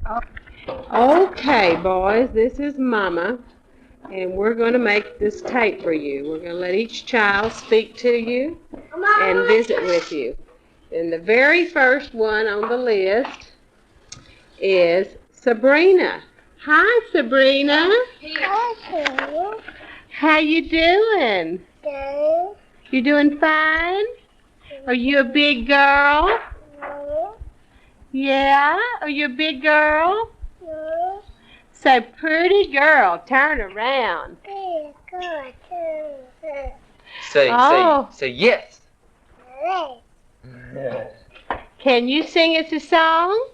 Okay, boys, this is Mama, and we're going to make this tape for you. We're going to let each child speak to you and visit with you. And the very first one on the list is Sabrina. Hi, Sabrina. Hi. How you doing? Good. You doing fine? Are you a big girl? Yeah? Are you a big girl? No. Say, pretty girl, turn around. Big girl. Say yes. Can you sing us a song?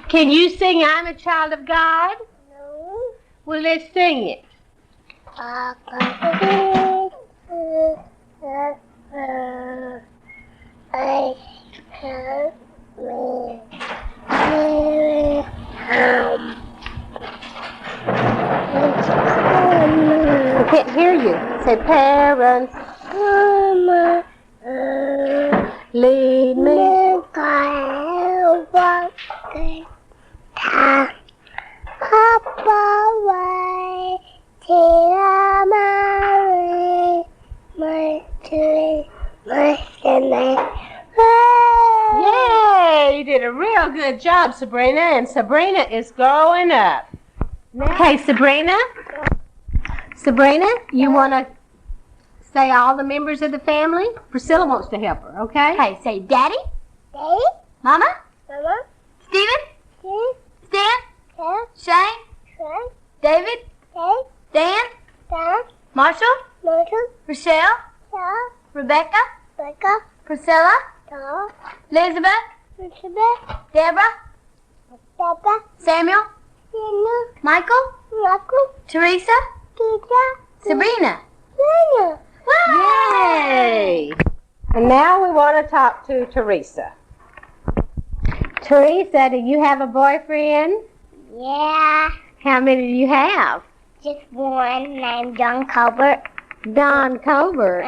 Can you sing I'm a Child of God? No. Well, let's sing it. I can't hear you. Say, parents, lead me. Yay! You did a real good job, Sabrina, and Sabrina is growing up. Okay, Sabrina, you want to say all the members of the family? Priscilla wants to help her, okay? Okay, say Daddy, Daddy, Mama, Mama, Stephen, Stan, Shane, Shane, David, Dave, Dan, Dad, Marshall, Marshall, Rochelle, Sarah, Rebecca, Becca, Priscilla, Dora, Elizabeth, Elizabeth, Deborah, Papa, Samuel, Nina, Michael, Michael, Teresa, Tita, Sabrina. Nina. Yay! And now we want to talk to Teresa. Teresa, do you have a boyfriend? Yeah, How many do you have? just one named John Colbert. Don Colbert.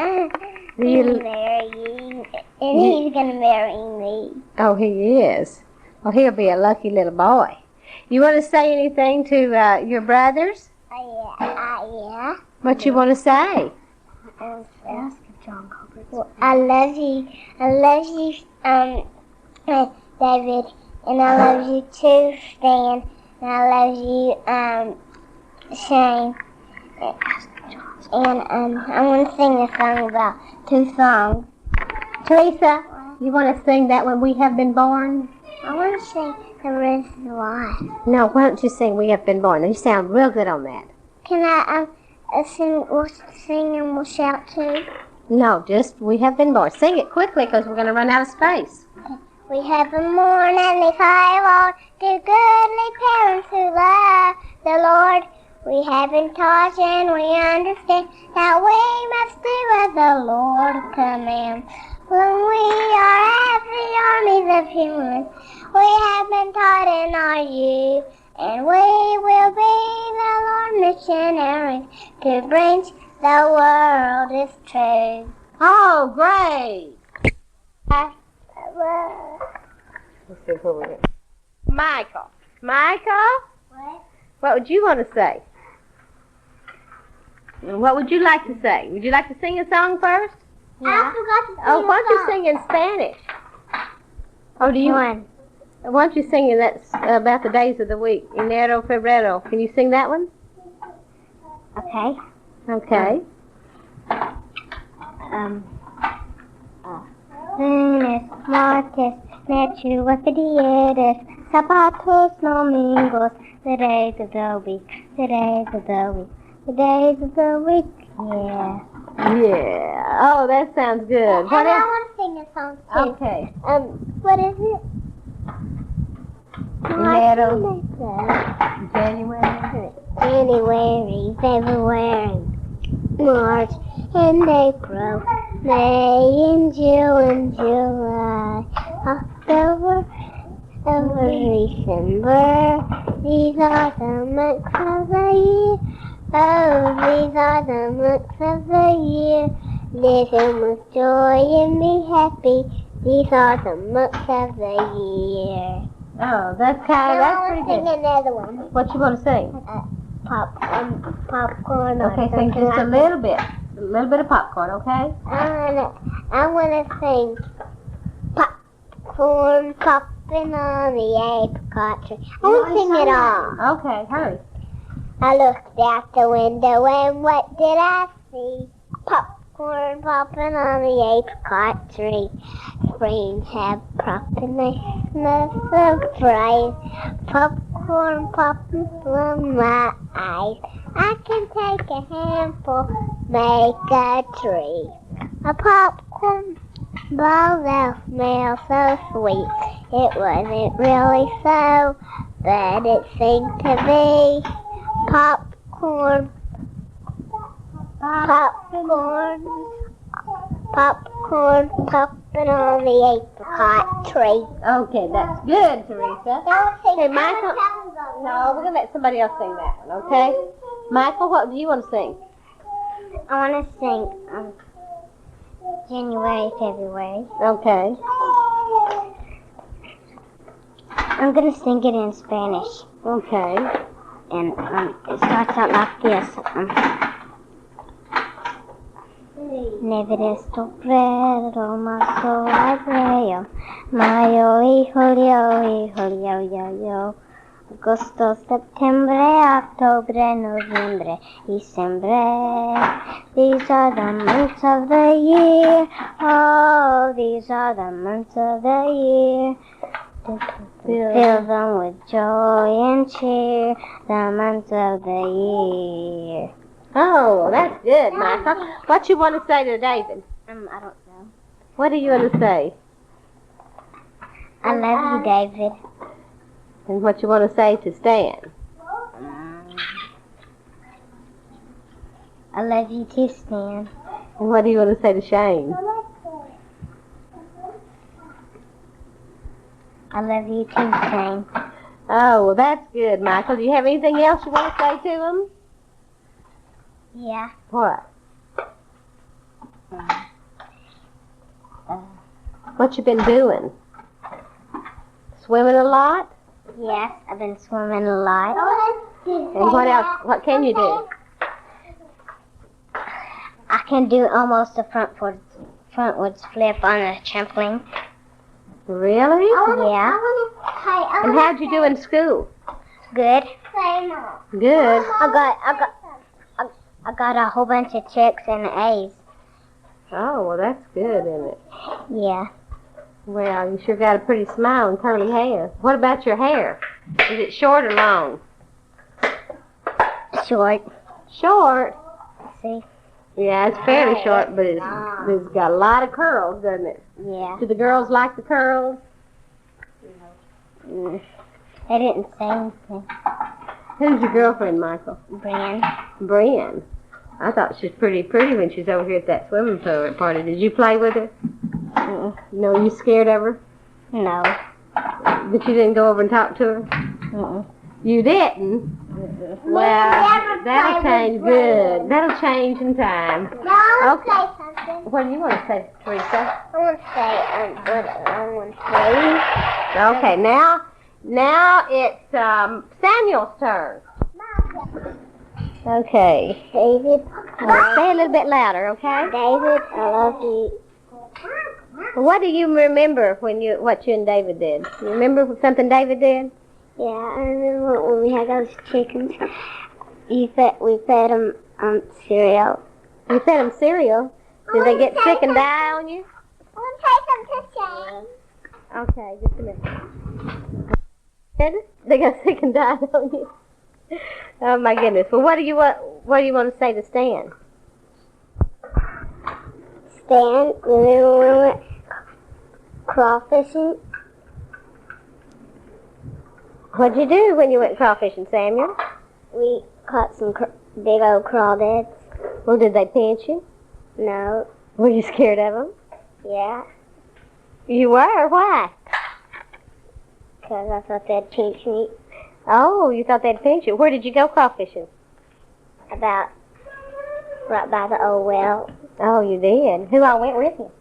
Do He's you? marrying, and he's gonna marry me. Oh, he is. Well, he'll be a lucky little boy. You want to say anything to your brothers? Yeah. What you want to say? Ask John Colbert. Well, I love you, David, and I love you too, Stan, and I love you, Shane. And I want to sing a song about 2 songs. Teresa, you want to sing that when we have been born? I want to sing The Rest of Life. No, why don't you sing We Have Been Born? You sound real good on that. Can I sing and we'll shout too? No, just We Have Been Born. Sing it quickly because we're going to run out of space. We have been born and they fly on to goodly parents who love the Lord. We have been taught and we understand that we must do as the Lord commands. When we are at the armies of humans, we have been taught in our youth, and we will be the Lord missionaries to bring the world its truth. Oh, great. Let's see who we're Michael. What would you want to say? What would you like to say? Would you like to sing a song first? Yeah. I forgot to sing Oh, why don't you sing in Spanish? Oh, do you? Why don't you sing that's about the days of the week? Enero, febrero. Can you sing that one? Okay. Okay. Lunes, martes, miércoles, viernes, zapatos, domingos, the days of the week, the days of the week, the days of the week. Yeah. Yeah. Oh, that sounds good. And What I else? want to sing a song too. Okay. What is it? Enero, January, January, February, March, and April, May, and June, July, October, November, December. These are the months of the year. Oh, these are the months of the year. Live in with joy and be happy. These are the months of the year. Oh, that's pretty sing good. another one. What you want to sing? Popcorn. Okay, sing just a little bit. A little bit of popcorn, okay? I wanna sing popcorn popping on the apricot tree. I wanna sing it all. Okay, hurry. I looked out the window and what did I see? Popcorn popping on the apricot tree. Springs have propping they smell so bright. Popcorn popping from my eyes. I can take a handful, make a tree. A popcorn ball that smells so sweet. It wasn't really so, but it seemed to be. Popcorn, popcorn popping on the apricot tree. Okay, that's good, Teresa. Hey, Michael. No, we're going to let somebody else sing that one, okay? Michael, what do you want to sing? I want to sing January, February. Okay. I'm going to sing it in Spanish. Okay. And it starts out like this. Neverest febrero, marzo, abril, mayo y julio, agosto, septiembre, octubre, noviembre, December. These are the months of the year. Oh, these are the months of the year. Fill them with joy and cheer, the months of the year. Oh, that's good, Michael. What you want to say to David? I don't know. What do you want to say? I love you, David. And what you want to say to Stan? I love you too, Stan. And what do you want to say to Shane? I love you too, Shane. Oh, well, that's good, Michael. Do you have anything else you want to say to him? Yeah. What? What you been doing? Swimming a lot? Yes, I've been swimming a lot. And what else? What can you do? I can do almost a frontwards flip on a trampoline. Really? Yeah. And how'd you do in school? Good. Good. I got a whole bunch of checks and A's. Oh, well, that's good, isn't it? Yeah. Well, you sure got a pretty smile and curly hair. What about your hair? Is it short or long? Short. Short? See? Yeah, it's fairly short, but it's got a lot of curls, doesn't it? Yeah. Do the girls like the curls? They didn't say anything. Who's your girlfriend, Michael? Brian. Brian. I thought she was pretty when she was over here at that swimming pool party. Did you play with her? No, you scared of her? No. But you didn't go over and talk to her? You didn't? Well, that'll change good. That'll change in time. Now I want to say something. What do you want to say, Teresa? I want to say, what I want to say. Okay, now it's Samuel's turn. Okay. David. Say a little bit louder, okay? David, I love you. What do you remember what you and David did? You remember something David did? Yeah, I remember when we had those chickens. We fed them cereal. You fed them cereal. Did they get sick and die on you? I want to say something to Shane. Okay, just a minute. They got sick and died on you. Oh my goodness. Well, what do you want to say to Stan? Stan, remember when we went crawfishing? What'd you do when you went crawfishing, Samuel? We caught some big old crawdads. Well, did they pinch you? No. Were you scared of them? Yeah. You were? Why? Because I thought they'd pinch me. Oh, you thought they'd pinch you. Where did you go crawfishing? About right by the old well. Oh, you did. Who all went with you?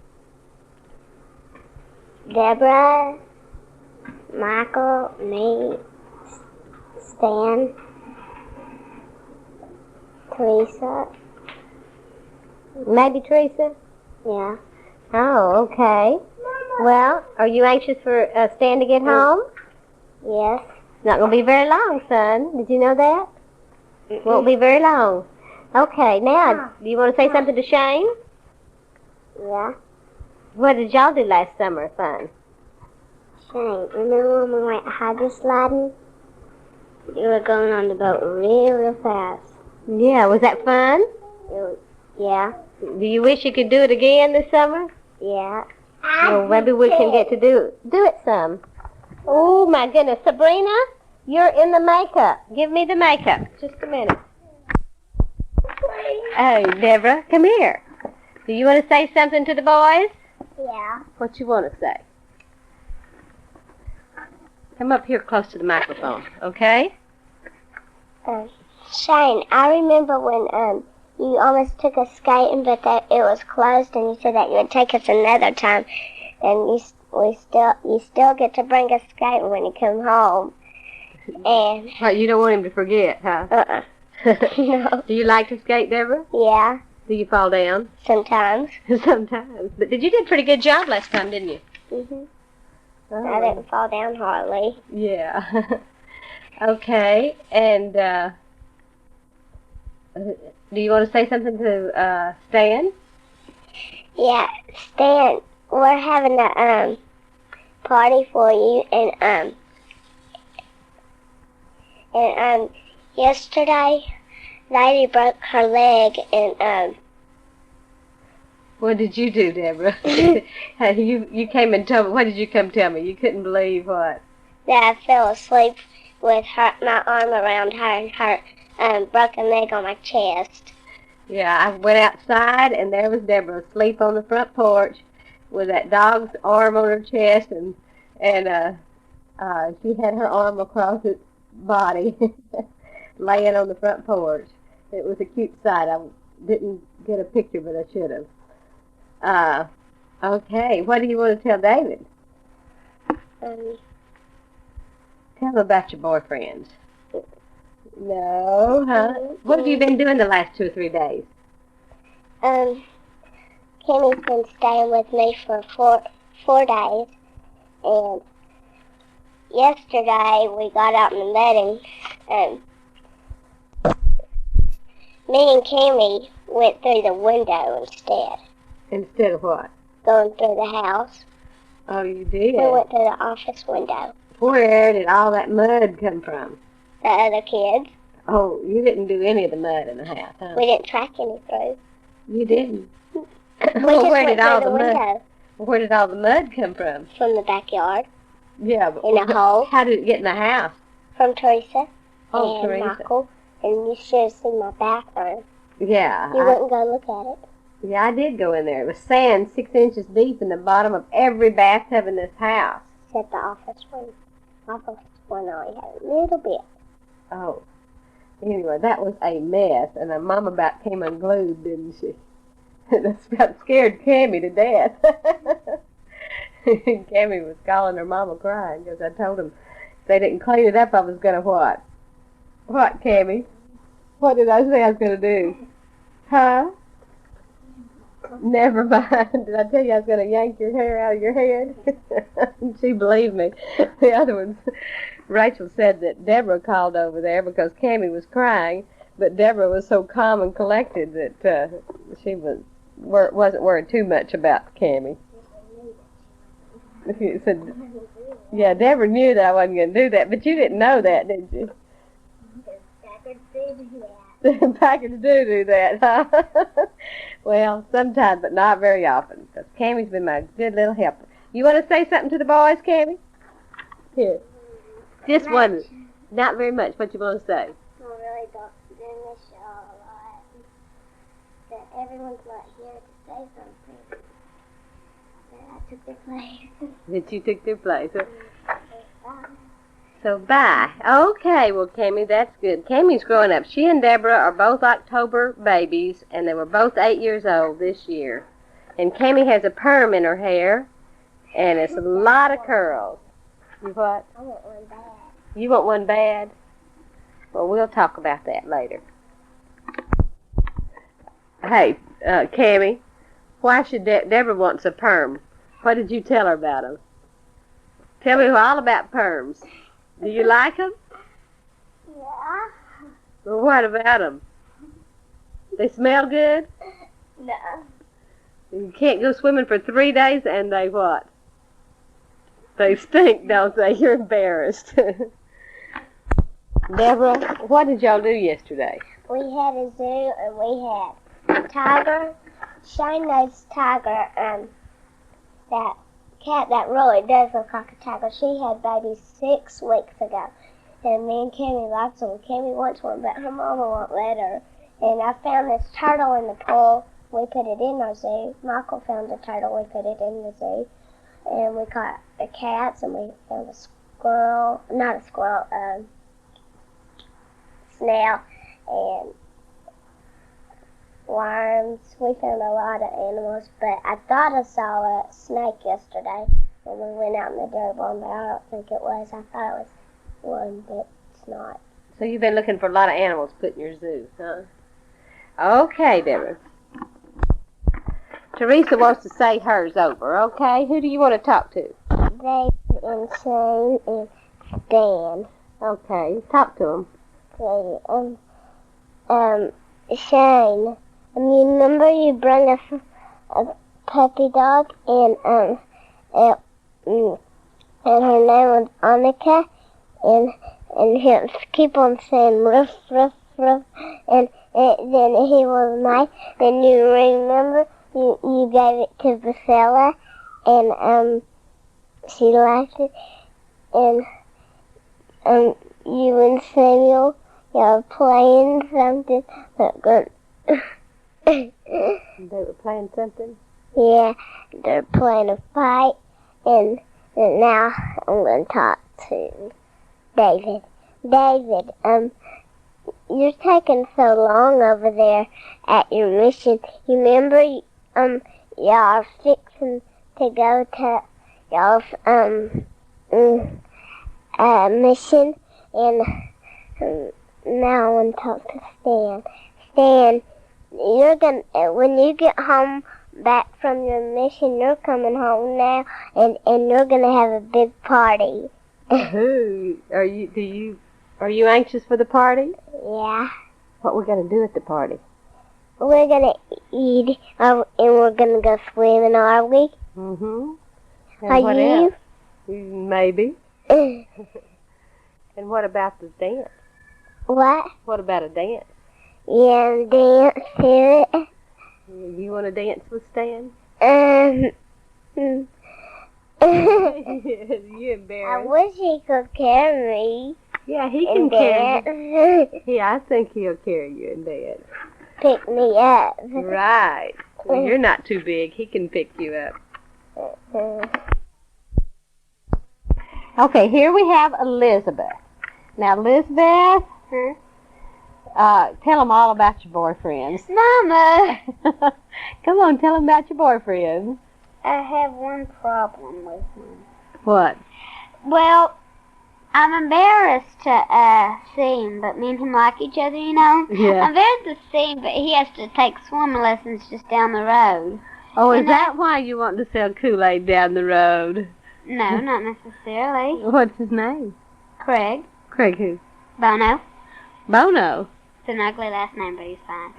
Deborah, Michael, me, Stan, Teresa. Maybe Teresa? Yeah. Oh, okay. Well, are you anxious for Stan to get home? Yes. It's not going to be very long, son. Did you know that? Won't be very long. Okay, now, do you want to say something to Shane? Yeah. What did y'all do last summer? Fun. Shane, remember when we went hydro sliding? You were going on the boat real fast. Yeah, was that fun? Yeah. Do you wish you could do it again this summer? Yeah. Well, maybe we can get to do it some. Oh, my goodness. Sabrina, you're in the makeup. Give me the makeup. Just a minute. Hey, Deborah, come here. Do you want to say something to the boys? Yeah. What you want to say? Come up here close to the microphone, okay? Shane, I remember when you almost took us skating, but that it was closed, and you said that you would take us another time, and you still get to bring us skating when you come home. And Right, you don't want him to forget, huh? No. Do you like to skate, Deborah? Yeah. Do you fall down? Sometimes. Sometimes. But you did a pretty good job last time, didn't you? Mhm. Oh. I didn't fall down hardly. Yeah. Okay, and do you want to say something to Stan? Yeah, Stan, we're having a party for you, and yesterday, Lady broke her leg, and What did you do, Deborah? You came and told me. What did you come tell me? You couldn't believe what? that I fell asleep with my arm around her and her broken leg on my chest. Yeah, I went outside and there was Deborah asleep on the front porch with that dog's arm on her chest, and she had her arm across its body, laying on the front porch. It was a cute sight. I didn't get a picture, but I should have. Okay, what do you want to tell David? Tell him about your boyfriends. No, huh? What have you been doing the last 2 or 3 days? Kimmy's been staying with me for four days, and yesterday we got out in the mud, and me and Kimmy went through the window instead. Instead of what? Going through the house. Oh, you did? We went through the office window. Where did all that mud come from? The other kids. Oh, you didn't do any of the mud in the house, huh? We didn't track any through. You didn't? We just went through the window. Where did all the mud come from? From the backyard. Yeah, but In a hole. How did it get in the house? From Teresa. Oh, and Teresa. Michael. And you should have seen my bathroom. Yeah. You wouldn't go look at it. Yeah, I did go in there. It was sand 6 inches deep in the bottom of every bathtub in this house. Except the office one. Office one only had a little bit. Oh. Anyway, that was a mess, and her mom about came unglued, didn't she? That's about scared Cammie to death. Cammie was calling her mama crying because I told him if they didn't clean it up, I was going to what? What, Cammie? What did I say I was going to do? Huh? Never mind. Did I tell you I was going to yank your hair out of your head? She believed me. The other ones, Rachel said that Deborah called over there because Cammie was crying, but Deborah was so calm and collected that she wasn't worried too much about Cammie. She said, yeah, Deborah knew that I wasn't going to do that, but you didn't know that, did you? Packers do that, huh? Well, sometimes, but not very often, because Cammie's been my good little helper. You want to say something to the boys, Cammie? Here. Just one. Not very much. What you want to say? I really don't miss y'all a lot. That everyone's not here to say something. That I took their place. That you took their place. So, bye. Okay, well, Cammie, that's good. Cammie's growing up. She and Deborah are both October babies, and they were both 8 years old this year. And Cammie has a perm in her hair, and it's a lot of curls. You what? I want one bad. You want one bad? Well, we'll talk about that later. Hey, Cammie, why should Deborah wants a perm? What did you tell her about them? Tell me all about perms. Do you like them? Yeah. Well, what about them? They smell good? No. You can't go swimming for 3 days and they what? They stink, don't they? You're embarrassed. Deborah, what did y'all do yesterday? We had a zoo and we had a tiger, shine-nosed tiger, and that cat that really does look like a tiger. She had babies 6 weeks ago. And me and Cammie liked them. Cammie wants one, but her mama won't let her. And I found this turtle in the pool. We put it in our zoo. Michael found a turtle. We put it in the zoo. And we caught the cats, and we found a squirrel. Not a squirrel, snail, and worms. We found a lot of animals, but I thought I saw a snake yesterday when we went out in the dirt barn, but I don't think it was. I thought it was one, but it's not. So you've been looking for a lot of animals put in your zoo, huh? Okay, Deborah. Teresa wants to say hers over, okay? Who do you want to talk to? David and Shane and Dan. Okay, talk to them. Okay, Shane, you remember you brought a puppy dog, and her name was Annika, and he keep on saying ruff, ruff, ruff, and then he was nice. Then you remember you gave it to Priscilla, and she liked it, and you and Samuel, you're playing something. They were playing something? Yeah, they're playing a fight, and now I'm going to talk to David. David, you're taking so long over there at your mission. You remember, y'all are fixing to go to y'all's, mission, and now I want to talk to Stan. Stan, when you get home back from your mission, you're coming home now, and you're gonna have a big party. Who are you? Are you anxious for the party? Yeah. What we're gonna do at the party? We're gonna eat, and we're gonna go swimming, are we? Mm-hmm. Are what you? else? Maybe. And what about the dance? What? What about a dance? Yeah, dance to it. You want to dance with Stan? You embarrassed. I wish he could carry me. Yeah, he can carry you. Yeah, I think he'll carry you and dance. Pick me up. Right. Well, you're not too big. He can pick you up. Okay, here we have Elizabeth. Now, Elizabeth, tell them all about your boyfriends. Mama! Come on, tell them about your boyfriends. I have one problem with him. What? Well, I'm embarrassed to see him, but me and him like each other, you know? Yeah. I'm embarrassed to see him, but he has to take swimming lessons just down the road. Oh, is that why you want to sell Kool-Aid down the road? No, not necessarily. What's his name? Craig. Craig who? Bono. Bono. It's an ugly last name, but he's fine.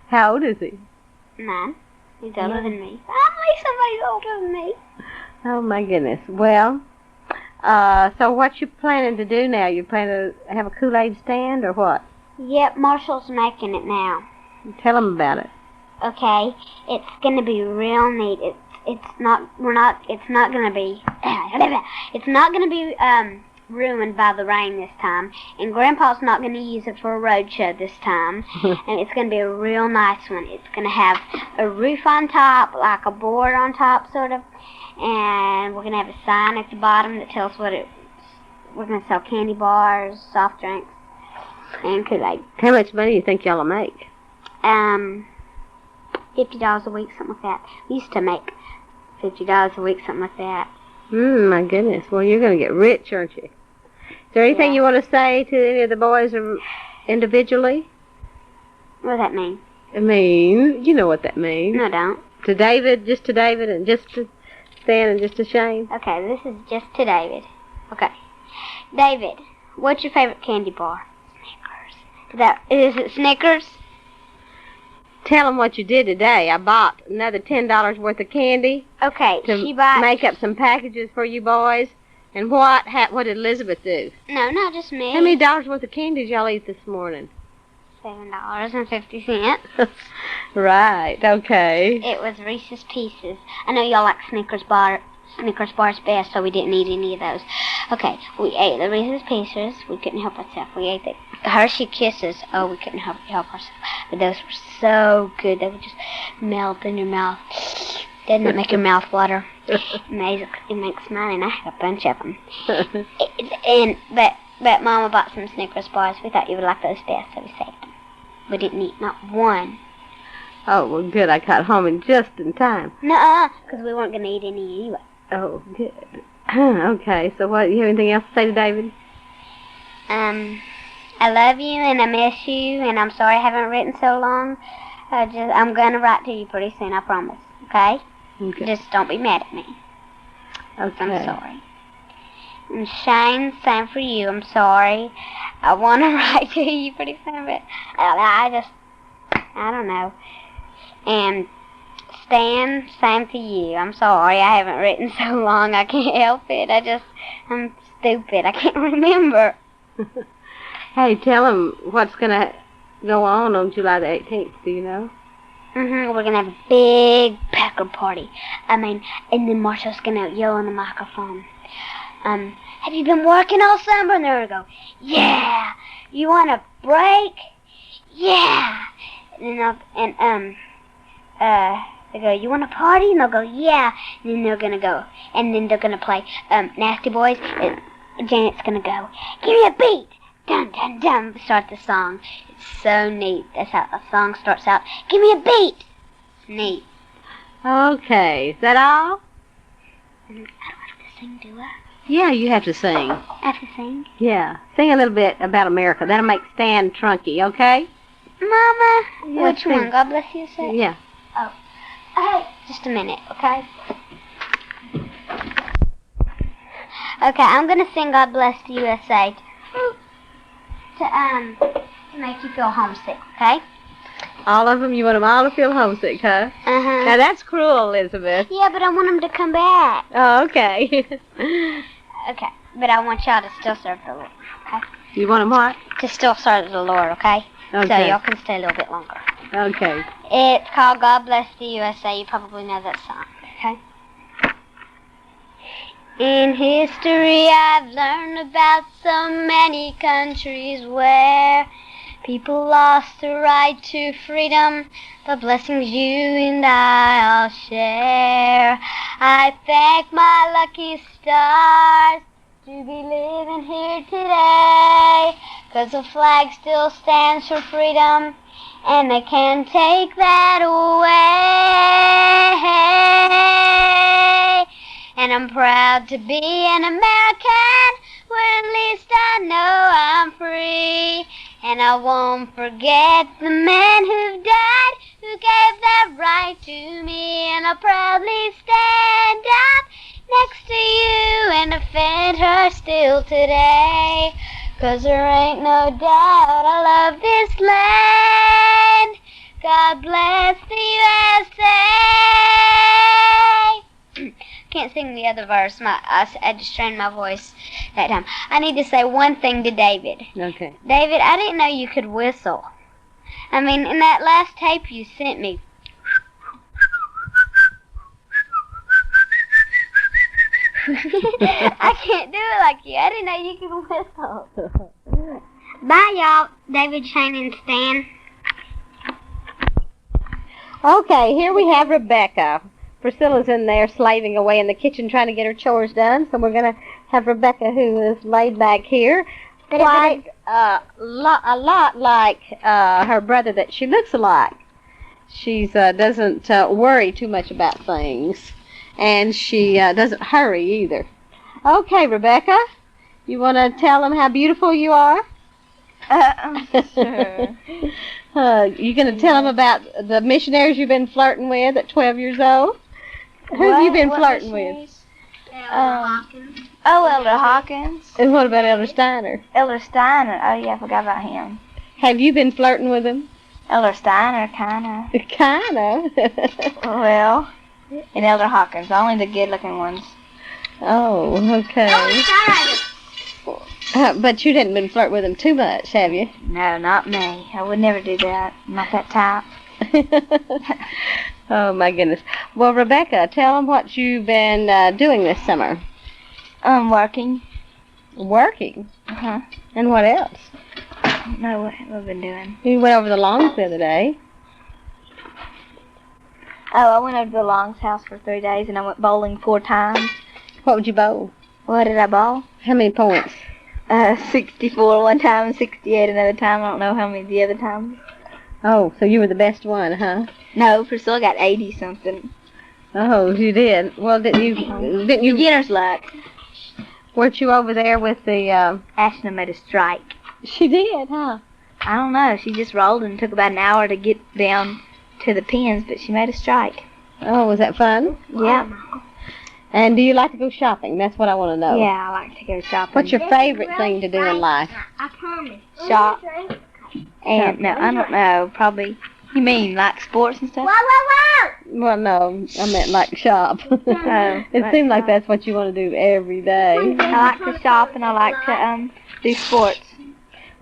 How old is he? 9. He's older than me. Finally, somebody's older than me. Oh, my goodness. Well, so what you planning to do now? You planning to have a Kool-Aid stand or what? Yep, Marshall's making it now. Tell him about it. Okay, it's gonna be real neat. It's not gonna be ruined by the rain this time, and Grandpa's not gonna use it for a road show this time, and it's gonna be a real nice one. It's gonna have a roof on top, like a board on top, sort of, and we're gonna have a sign at the bottom that tells what we're gonna sell candy bars, soft drinks, and Kool-Aid. How much money do you think y'all will make? $50 a week, something like that. We used to make $50 a week, something like that. My goodness. Well, you're going to get rich, aren't you? Is there anything you want to say to any of the boys individually? What does that mean? I mean, you know what that means. No, I don't. To David, just to David, and just to Stan, and just to Shane? Okay, this is just to David. Okay. David, what's your favorite candy bar? Snickers. Is it Snickers? Tell them what you did today. I bought another $10 worth of candy. Okay, to make up some packages for you boys. And what did Elizabeth do? No, not just me. How many dollars worth of candy did y'all eat this morning? $7.50. Right, okay. It was Reese's Pieces. I know y'all like Snickers bars best, so we didn't eat any of those. Okay, we ate the Reese's Pieces. We couldn't help ourselves. We ate the Hershey Kisses. Oh, we couldn't help ourselves. But those were so good. They would just melt in your mouth. Doesn't it make your mouth water? Amazing. It makes mine. I had a bunch of them. But Mama bought some Snickers bars. We thought you would like those best, so we saved them. We didn't eat not one. Oh, well, good. I got home just in time. Nuh-uh, because we weren't going to eat any anyway. Oh, good. Okay, so what? You have anything else to say to David? I love you and I miss you, and I'm sorry I haven't written so long. I'm going to write to you pretty soon, I promise. Okay? Okay. Just don't be mad at me. Okay. I'm sorry. And Shane, same for you. I'm sorry. I want to write to you pretty soon, but I don't know. And Stan, same to you. I'm sorry. I haven't written so long. I can't help it. I'm stupid. I can't remember. Hey, tell them what's going to go on July the 18th. Do you know? We're going to have a big Packer party. And then Marshall's going to yell on the microphone. Have you been working all summer? And they're going to go, yeah. You want a break? Yeah. They go, you want a party? And they'll go, yeah. And then they're going to go. And then they're going to play Nasty Boys. And Janet's going to go, give me a beat. Dun, dun, dun. Start the song. It's so neat. That's how a song starts out. Give me a beat. Neat. Okay. Is that all? I don't have to sing, do I? Yeah, you have to sing. I have to sing? Yeah. Sing a little bit about America. That'll make Stan trunky, okay? Mama, Yeah, which sing. one? God bless you, say? Yeah. Oh. Hey, just a minute, okay? Okay, I'm going to sing God Bless the USA to make you feel homesick, okay? All of them? You want them all to feel homesick, huh? Uh-huh. Now, that's cruel, Elizabeth. Yeah, but I want them to come back. Oh, okay. Okay, but I want y'all to still serve the Lord, okay? You want them what? To still serve the Lord, okay? So Okay. y'all can stay a little bit longer. Okay. It's called God Bless the USA. You probably know that song, okay? In history, I've learned about so many countries where people lost the right to freedom. The blessings you and I'll share. I thank my lucky stars to be living here today, 'cause the flag still stands for freedom, and they can't take that away. And I'm proud to be an American, where at least I know I'm free. And I won't forget the men who've died, who gave that right to me. And I'll proudly stand up next to you and defend her still today. 'Cause there ain't no doubt I love this land. God bless the USA. Can't sing the other verse. I just strained my voice that time. I need to say one thing to David. Okay. David, I didn't know you could whistle. I mean, in that last tape you sent me. I can't do it like you. I didn't know you could whistle. Bye, y'all. David, Shane, and Stan. Okay, here we have Rebecca. Priscilla's in there slaving away in the kitchen trying to get her chores done, so we're going to have Rebecca, who is laid back here, quite a lot like her brother that she looks alike. She doesn't worry too much about things. and she doesn't hurry either. Okay, Rebecca, you want to tell them how beautiful you are? Sure. You going to tell them about the missionaries you've been flirting with at 12 years old? Who have you been flirting with? Elder Hawkins. And what about Elder Steiner? Elder Steiner. Oh, yeah, I forgot about him. Have you been flirting with him? Elder Steiner, kind of. Kind of. Well, and Elder Hawkins. Only the good-looking ones. Oh, okay. But you didn't been flirting with him too much, have you? No, not me. I would never do that. I'm not that type. Oh, my goodness. Well, Rebecca, tell them what you've been doing this summer. Working. Working? Uh-huh. And what else? No, what have I been doing? You went over the Longs the other day. Oh, I went over to the Long's house for 3 days, and I went bowling 4 times. What would you bowl? What did I bowl? How many points? 64 one time and 68 another time. I don't know how many the other times. Oh, so you were the best one, huh? No, Priscilla got 80-something. Oh, you did. Well, didn't you? Beginner's luck. Weren't you over there with the? Ashna made a strike. She did, huh? I don't know. She just rolled and it took about an hour to get down to the pins, but she made a strike. Oh, was that fun? Yeah. And do you like to go shopping? That's what I want to know. Yeah, I like to go shopping. What's your favorite thing to do in life? Shop. And no, I don't know. Probably. You mean like sports and stuff? Well, no, I meant like shop. It seemed like that's what you want to do every day. I like to shop and I like to do sports.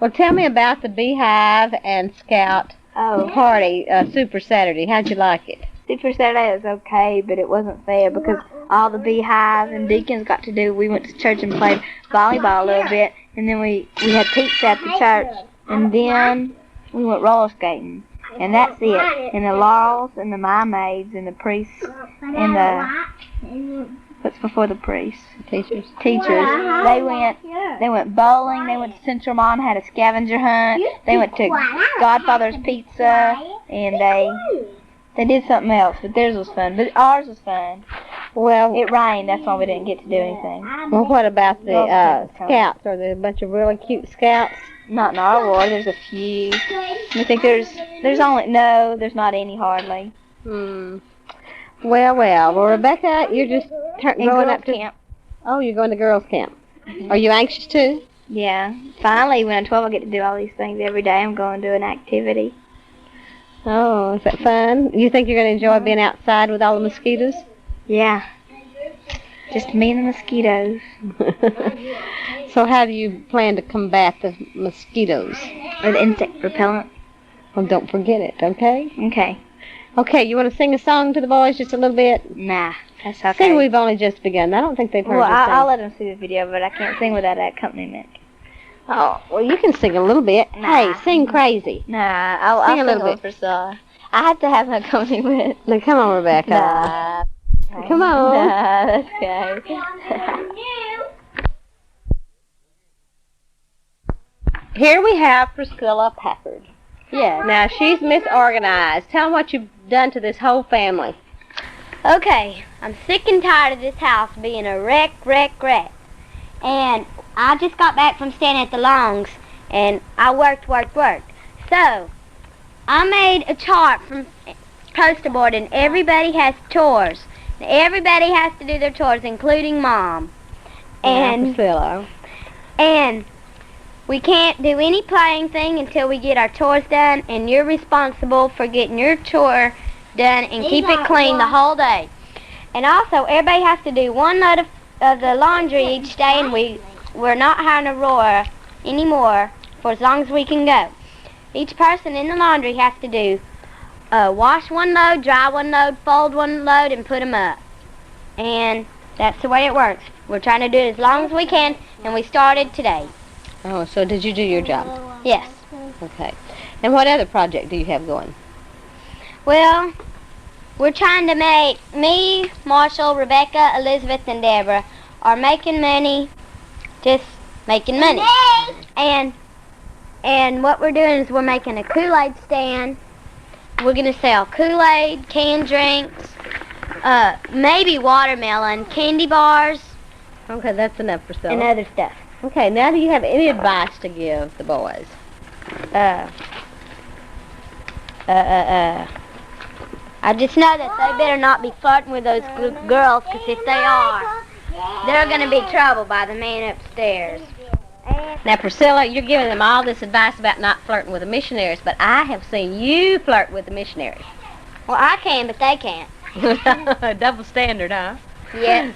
Well, tell me about the Beehive and Scout party, Super Saturday. How'd you like it? Super Saturday was okay, but it wasn't fair because all the Beehive and Deacons got to do. We went to church and played volleyball a little bit, and then we had pizza at the church, and then we went roller skating. And that's it. And the Laurels and the Maids and the priests and the what's before the priests? Teachers. They went bowling. They went to Central Mall and had a scavenger hunt. They went to Godfather's Pizza and they did something else. But theirs was fun. But ours was fun. Well, it rained. That's why we didn't get to do anything. Well, what about the Scouts? Are there a bunch of really cute Scouts? Not in our ward. There's a few. I think there's not any hardly. Well, Rebecca, you're just going up to camp. Oh, you're going to girls' camp. Mm-hmm. Are you anxious too? Yeah. Finally, when I'm 12, I get to do all these things every day. I'm going to do an activity. Oh, is that fun? You think you're going to enjoy being outside with all the mosquitoes? Yeah. Just me and the mosquitoes. So how do you plan to combat the mosquitoes? With insect repellent. Well, don't forget it, okay? Okay. Okay, you want to sing a song to the boys just a little bit? Nah, that's okay. Sing We've Only Just Begun. I don't think they've heard you sing. I'll let them see the video, but I can't sing without accompaniment. Oh, well, you can sing a little bit. Nah. Hey, sing Crazy. Nah, I'll sing a little bit for Saw. I have to have an accompaniment. Now, come on, Rebecca. Nah. Come on. Nah, that's okay. Here we have Priscilla Packard. Yeah. Now, she's misorganized. Tell them what you've done to this whole family. Okay, I'm sick and tired of this house being a wreck. And I just got back from staying at the Longs, and I worked. So, I made a chart from poster board, and everybody has chores. Everybody has to do their chores, including Mom. And Priscilla. And we can't do any playing thing until we get our chores done, and you're responsible for getting your chore done and keep it clean the whole day. And also, everybody has to do one load of the laundry each day, and we're not hiring a rower anymore for as long as we can go. Each person in the laundry has to do wash one load, dry one load, fold one load, and put them up. And that's the way it works. We're trying to do it as long as we can, and we started today. Oh, so did you do your job? Yes. Okay. And what other project do you have going? Well, we're trying to make, me, Marshall, Rebecca, Elizabeth, and Deborah are making money, just making money. And what we're doing is we're making a Kool-Aid stand. We're going to sell Kool-Aid, canned drinks, Maybe watermelon, candy bars, Okay, that's enough, Priscilla. and other stuff. Okay, now do you have any advice to give the boys? I just know that they better not be flirting with those girls, because if they are, they're going to be troubled by the man upstairs. Now, Priscilla, you're giving them all this advice about not flirting with the missionaries, but I have seen you flirt with the missionaries. Well, I can, but they can't. Double standard, huh? Yes.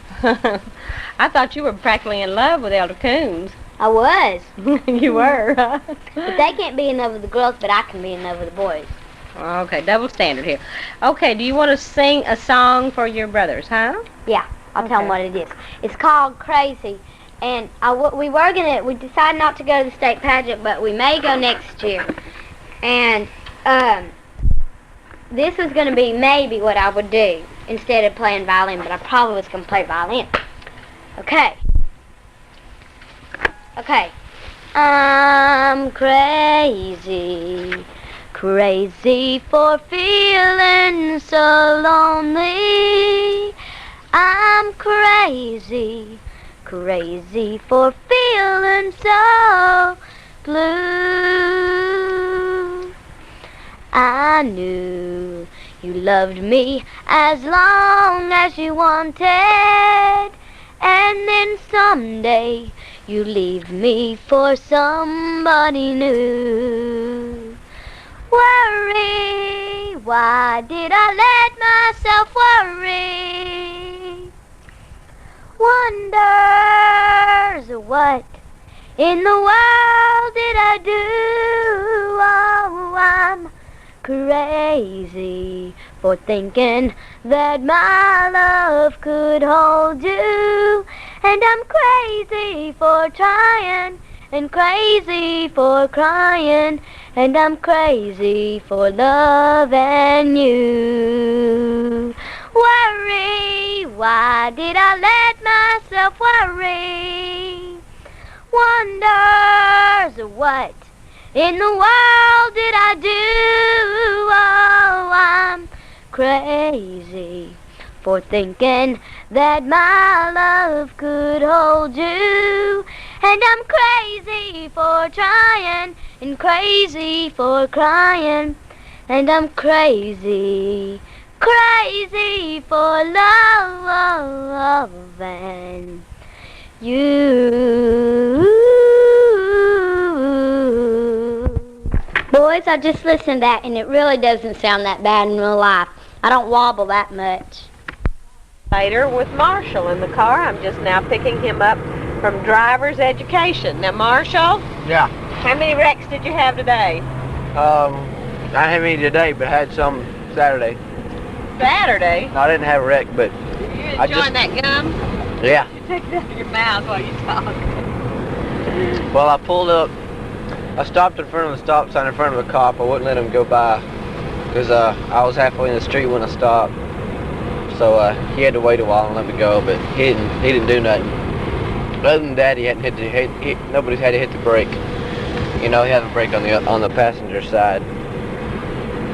I thought you were practically in love with Elder Coons. I was. You were, huh? But they can't be in love with the girls, but I can be in love with the boys. Okay, double standard here. Okay, do you want to sing a song for your brothers, huh? Yeah, I'll tell them what it is. It's called Crazy. And we decided not to go to the state pageant, but we may go next year. And this was going to be maybe what I would do instead of playing violin, but I probably was going to play violin. Okay. Okay. I'm crazy, crazy for feeling so lonely. I'm crazy, crazy for feeling so blue. I knew you loved me as long as you wanted, and then someday you leave me for somebody new. Worry, why did I let myself worry? Wonders, what in the world did I do? Oh, I'm crazy for thinking that my love could hold you. And I'm crazy for trying, and crazy for crying, and I'm crazy for loving you. Worry, why did I let myself worry? Wonders, what in the world did I do? Oh, I'm crazy for thinking that my love could hold you. And I'm crazy for trying, and crazy for crying, and I'm crazy, crazy for loving you. Boys, I just listened to that, and it really doesn't sound that bad in real life. I don't wobble that much. Later with Marshall in the car. I'm just now picking him up from driver's education. Now, Marshall? Yeah. How many wrecks did you have today? I didn't have any today, but I had some Saturday. Saturday? No, I didn't have a wreck, but You I enjoying that gum? yeah. You take it out of your mouth while you talk. Well, I pulled up. I stopped in front of the stop sign in front of a cop. I wouldn't let him go by because I was halfway in the street when I stopped. So he had to wait a while and let me go, but he didn't do nothing. Other than that, nobody's had to hit the brake. You know, he had a brake on the passenger side.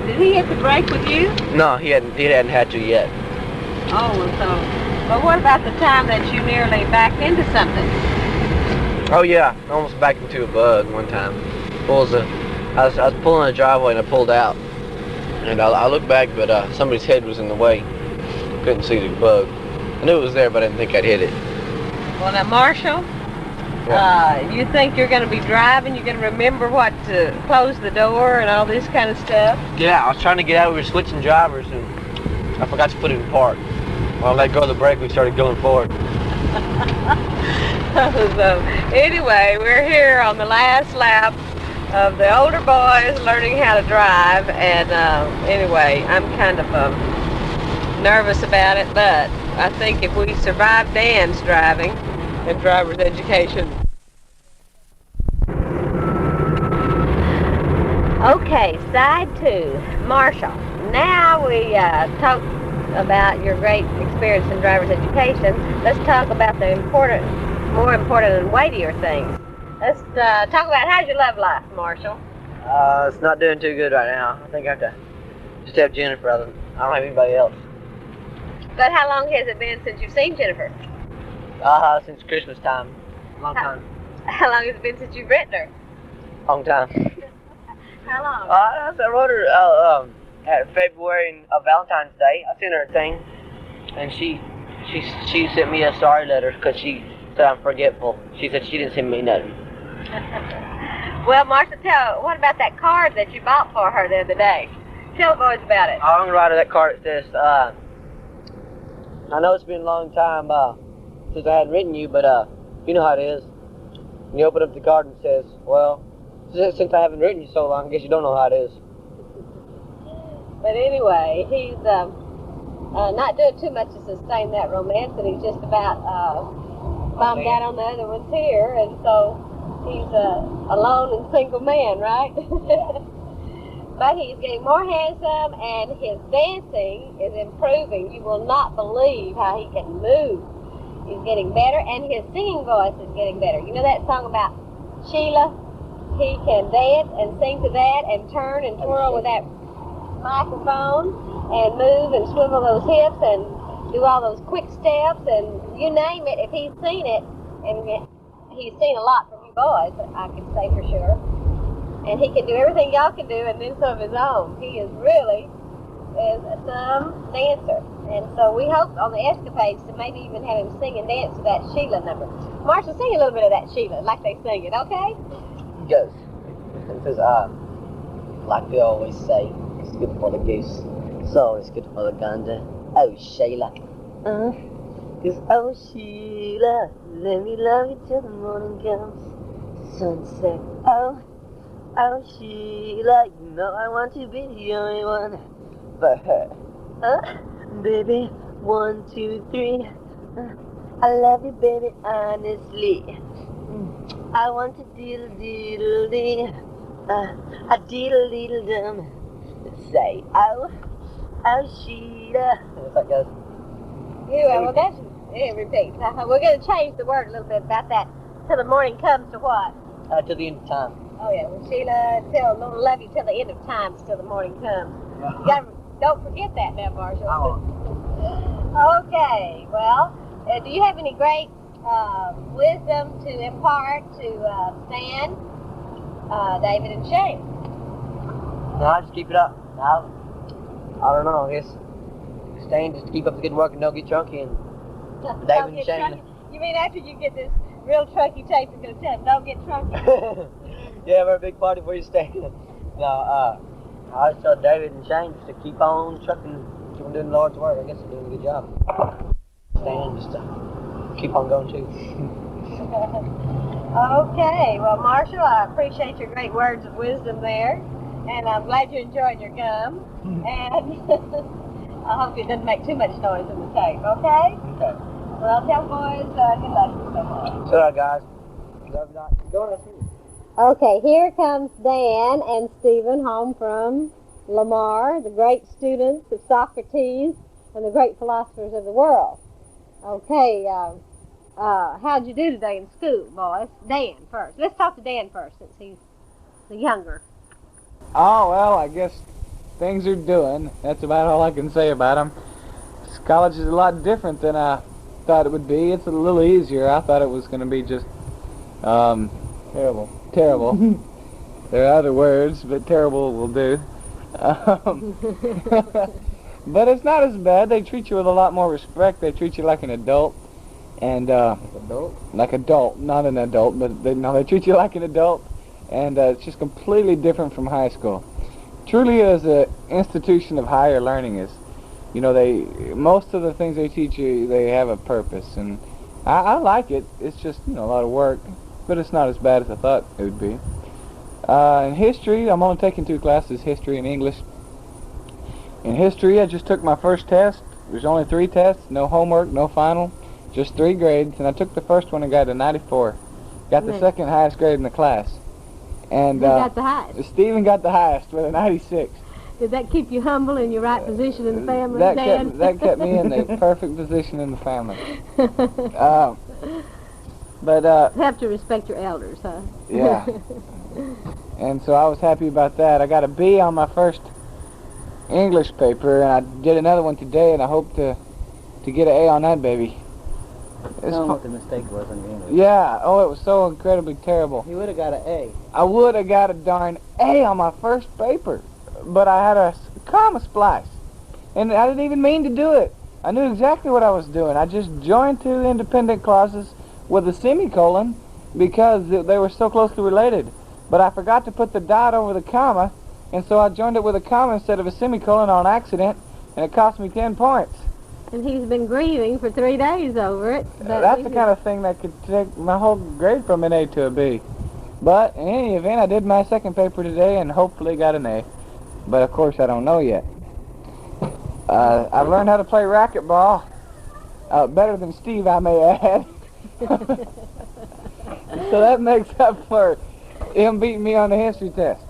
Did he hit the brake with you? No, he hadn't had to yet. Oh, so. But what about the time that you nearly backed into something? Oh yeah, I almost backed into a bug one time. I was pulling a driveway and I pulled out, and I looked back, but somebody's head was in the way. Couldn't see the bug. I knew it was there, but I didn't think I'd hit it. Well, now, Marshall, you think you're going to be driving? You're going to remember what to close the door and all this kind of stuff? Yeah, I was trying to get out. We were switching drivers, and I forgot to put it in park. When I let go of the brake, we started going forward. So, anyway, we're here on the last lap of the older boys learning how to drive, and anyway, I'm kind of nervous about it, but I think if we survive Dan's driving and driver's education. Okay, side 2, Marshall. Now we talk about your great experience in driver's education. Let's talk about the more important and weightier things. Let's talk about how's your love life, Marshall? It's not doing too good right now. I think I have to just have Jennifer. I don't have anybody else. But how long has it been since you've seen Jennifer? Since Christmas time. Long time. How long has it been since you've written her? Long time. How long? I wrote her at February of Valentine's Day. I sent her a thing, and she sent me a sorry letter because she said I'm forgetful. She said she didn't send me nothing. Well, Marcia, what about that card that you bought for her the other day? Tell the boys about it. I'm gonna write her that card that says, I know it's been a long time since I hadn't written you, but you know how it is. And you open up the card and it says, well, since I haven't written you so long, I guess you don't know how it is. But anyway, he's not doing too much to sustain that romance, and he's just about bombed out on the other ones here, and so he's a lone and single man, right? But he's getting more handsome, and his dancing is improving. You will not believe how he can move. He's getting better, and his singing voice is getting better. You know that song about Sheila? He can dance and sing to that and turn and twirl with that microphone and move and swivel those hips and do all those quick steps and you name it. If he's seen it, and he's seen a lot from you boys, I can say for sure. And he can do everything y'all can do and then some of his own. He is really some dancer. And so we hope on the escapades to maybe even have him sing and dance to that Sheila number. Marshall, sing a little bit of that Sheila like they sing it, okay? He goes. It says, like they always say, it's good for the goose. So it's good for the gander. Oh, Sheila. Cause, oh, Sheila, let me love you till the morning comes. Sunset. Oh, Sheila, you know I want to be the only one for her. Baby, 1, 2, 3. I love you, baby, honestly. I want to diddle-diddle-dee. A diddle-diddle-dum. Say, oh, Sheila. That's how it goes. Yeah, well, that's it repeats. We're going to change the word a little bit about that. Till the morning comes to what? Till the end of time. Oh, yeah. Well, Sheila, Lord love you till the end of time, till the morning comes. Don't forget that now, Marshall. I won't. Okay. Well, do you have any great wisdom to impart to Stan, David, and Shane? No, just keep it up. No, I don't know. I guess Stan just keep up the good work and don't get chunky, and David and Shane. You mean after you get this real trunky tape, you're going to tell him, don't get trunky? Yeah, we're a big party for you, Stan. No, I just tell David and Shane just to keep on trucking, keep on doing the Lord's work. I guess they're doing a good job. Stan, just keep on going too. Okay, well, Marshall, I appreciate your great words of wisdom there, and I'm glad you enjoyed your gum, and I hope it doesn't make too much noise in the tape, okay? Okay. Well, tell boys good luck so much. So, guys, love you not. Go on, Okay, here comes Dan and Stephen home from Lamar, the great students of Socrates and the great philosophers of the world. Okay, how'd you do today in school, boys? Dan first. Let's talk to Dan first, since he's the younger. Oh, well, I guess things are doing. That's about all I can say about them. College is a lot different than I thought it would be. It's a little easier. I thought it was going to be just terrible. There are other words, but terrible will do. But it's not as bad. They treat you with a lot more respect. They treat you like an adult. And like adult, not an adult, but they treat you like an adult. And it's just completely different from high school. Truly is an institution of higher learning. Is, you know, most of the things they teach you, they have a purpose, and I like it. It's just, you know, a lot of work, but it's not as bad as I thought it would be. In history, I'm only taking 2 classes, history and English. In history, I just took my first test. There's only 3 tests, no homework, no final, just 3 grades, and I took the first one and got a 94. Got the second highest grade in the class. And Who got the highest? Stephen got the highest with a 96. Did that keep you humble in your right position in the family, that kept me in the perfect position in the family. You have to respect your elders, huh? Yeah. And so I was happy about that. I got a B on my first English paper, and I did another one today, and I hope to to get an A on that baby. Tell him what the mistake was on your English. Yeah, oh, it was so incredibly terrible. He would have got an A. I would have got a darn A on my first paper, but I had a comma splice, and I didn't even mean to do it. I knew exactly what I was doing. I just joined two independent clauses with a semicolon because they were so closely related. But I forgot to put the dot over the comma, and so I joined it with a comma instead of a semicolon on accident, and it cost me 10 points. And he's been grieving for 3 days over it. That's the kind of thing that could take my whole grade from an A to a B. But in any event, I did my second paper today and hopefully got an A. But of course, I don't know yet. I've learned how to play racquetball. Better than Steve, I may add. So that makes up for him beating me on the history test.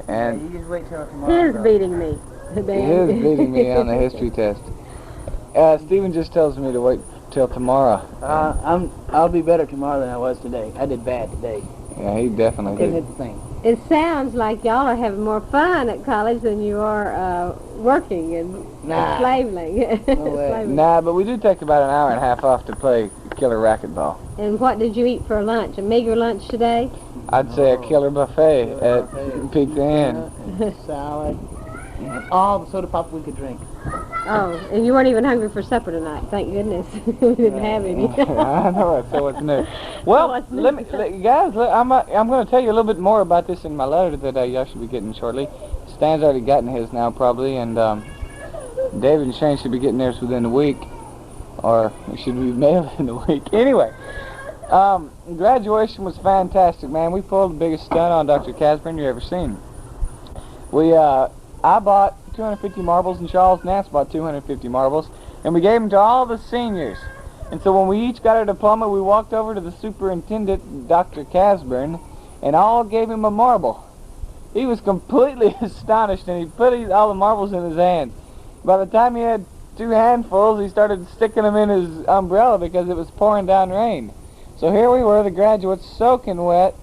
And you just wait till tomorrow. He's beating me. he is beating me on the history test. Stephen just tells me to wait till tomorrow. I'll be better tomorrow than I was today. I did bad today. Yeah, he definitely Couldn't did. hit the thing. It sounds like y'all are having more fun at college than you are working and Nah. slaving. way. Slaving. Nah, but we do take about an hour and a half off to play killer racquetball. And what did you eat for lunch? A meager lunch today? I'd say a killer buffet at Pizza Inn. Salad. And all the soda pop we could drink. Oh, and you weren't even hungry for supper tonight. Thank goodness. We didn't have any. I know it. So what's new? Well, What's new? guys, I'm going to tell you a little bit more about this in my letter that y'all should be getting shortly. Stan's already gotten his now probably, and David and Shane should be getting theirs within a week, or it should be mailed in a week. Anyway, graduation was fantastic, man. We pulled the biggest stunt on Dr. Casburn you ever seen. I bought 250 marbles, and Charles Nance bought 250 marbles, and we gave them to all the seniors. And so when we each got our diploma, we walked over to the superintendent, Dr. Casburn, and all gave him a marble. He was completely astonished, and he put all the marbles in his hand. By the time he had 2 handfuls, he started sticking them in his umbrella because it was pouring down rain. So here we were, the graduates, soaking wet,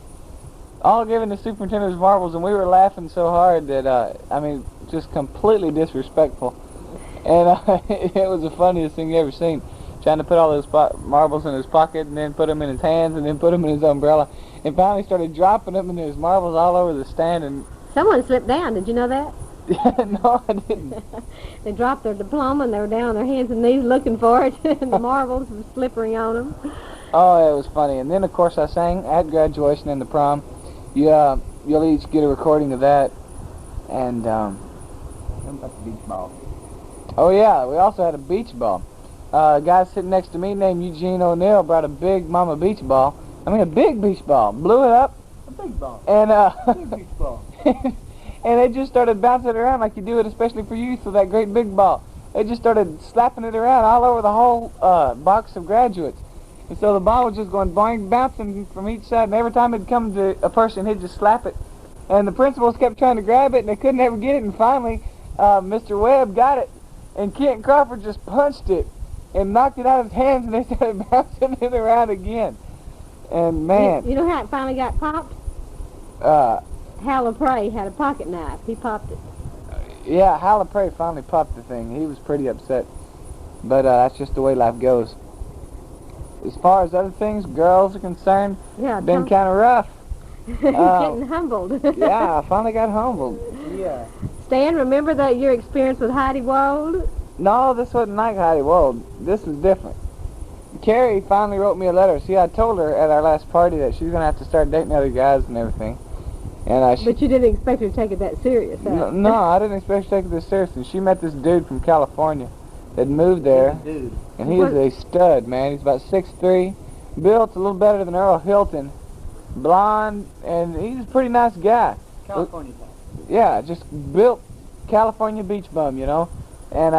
all giving the superintendent's marbles, and we were laughing so hard that, just completely disrespectful. And it was the funniest thing you ever seen. Trying to put all those marbles in his pocket, and then put them in his hands, and then put them in his umbrella. And finally started dropping them, and there's marbles all over the stand. And Someone slipped down. Did you know that? no, I didn't. They dropped their diploma, and they were down on their hands and knees looking for it, and the marbles were slippery on them. Oh, it was funny. And then, of course, I sang at graduation and the prom. You'll each get a recording of that. And, Something about the beach ball. oh, yeah, we also had a beach ball. A guy sitting next to me named Eugene O'Neill brought a big mama beach ball. A big beach ball. Blew it up. A big ball. And, Big beach ball. and they just started bouncing it around like you do it, especially for youth with that great big ball. They just started slapping it around all over the whole box of graduates. And so the ball was just going boing, bouncing from each side, and every time it'd come to a person, he'd just slap it. And the principals kept trying to grab it, and they couldn't ever get it, and finally, Mr. Webb got it, and Kent Crawford just punched it and knocked it out of his hands, and they started bouncing it around again. And, man... You know how it finally got popped? Hal LaPrey had a pocket knife. He popped it. Yeah, Hal LaPrey finally popped the thing. He was pretty upset. But that's just the way life goes. As far as other things, girls are concerned, Yeah, been kind of rough. getting humbled. Yeah, I finally got humbled. Yeah. Stan, remember that your experience with Heidi Wold? No, this wasn't like Heidi Wold. This was different. Carrie finally wrote me a letter. See, I told her at our last party that she was going to have to start dating other guys and everything. And But you didn't expect her to take it that serious, huh? No, I didn't expect her to take it this seriously. She met this dude from California that moved there. Dude. And he is a stud, man. He's about 6'3", built a little better than Earl Hilton, blonde, and he's a pretty nice guy. California type. Yeah, just built California beach bum, you know. And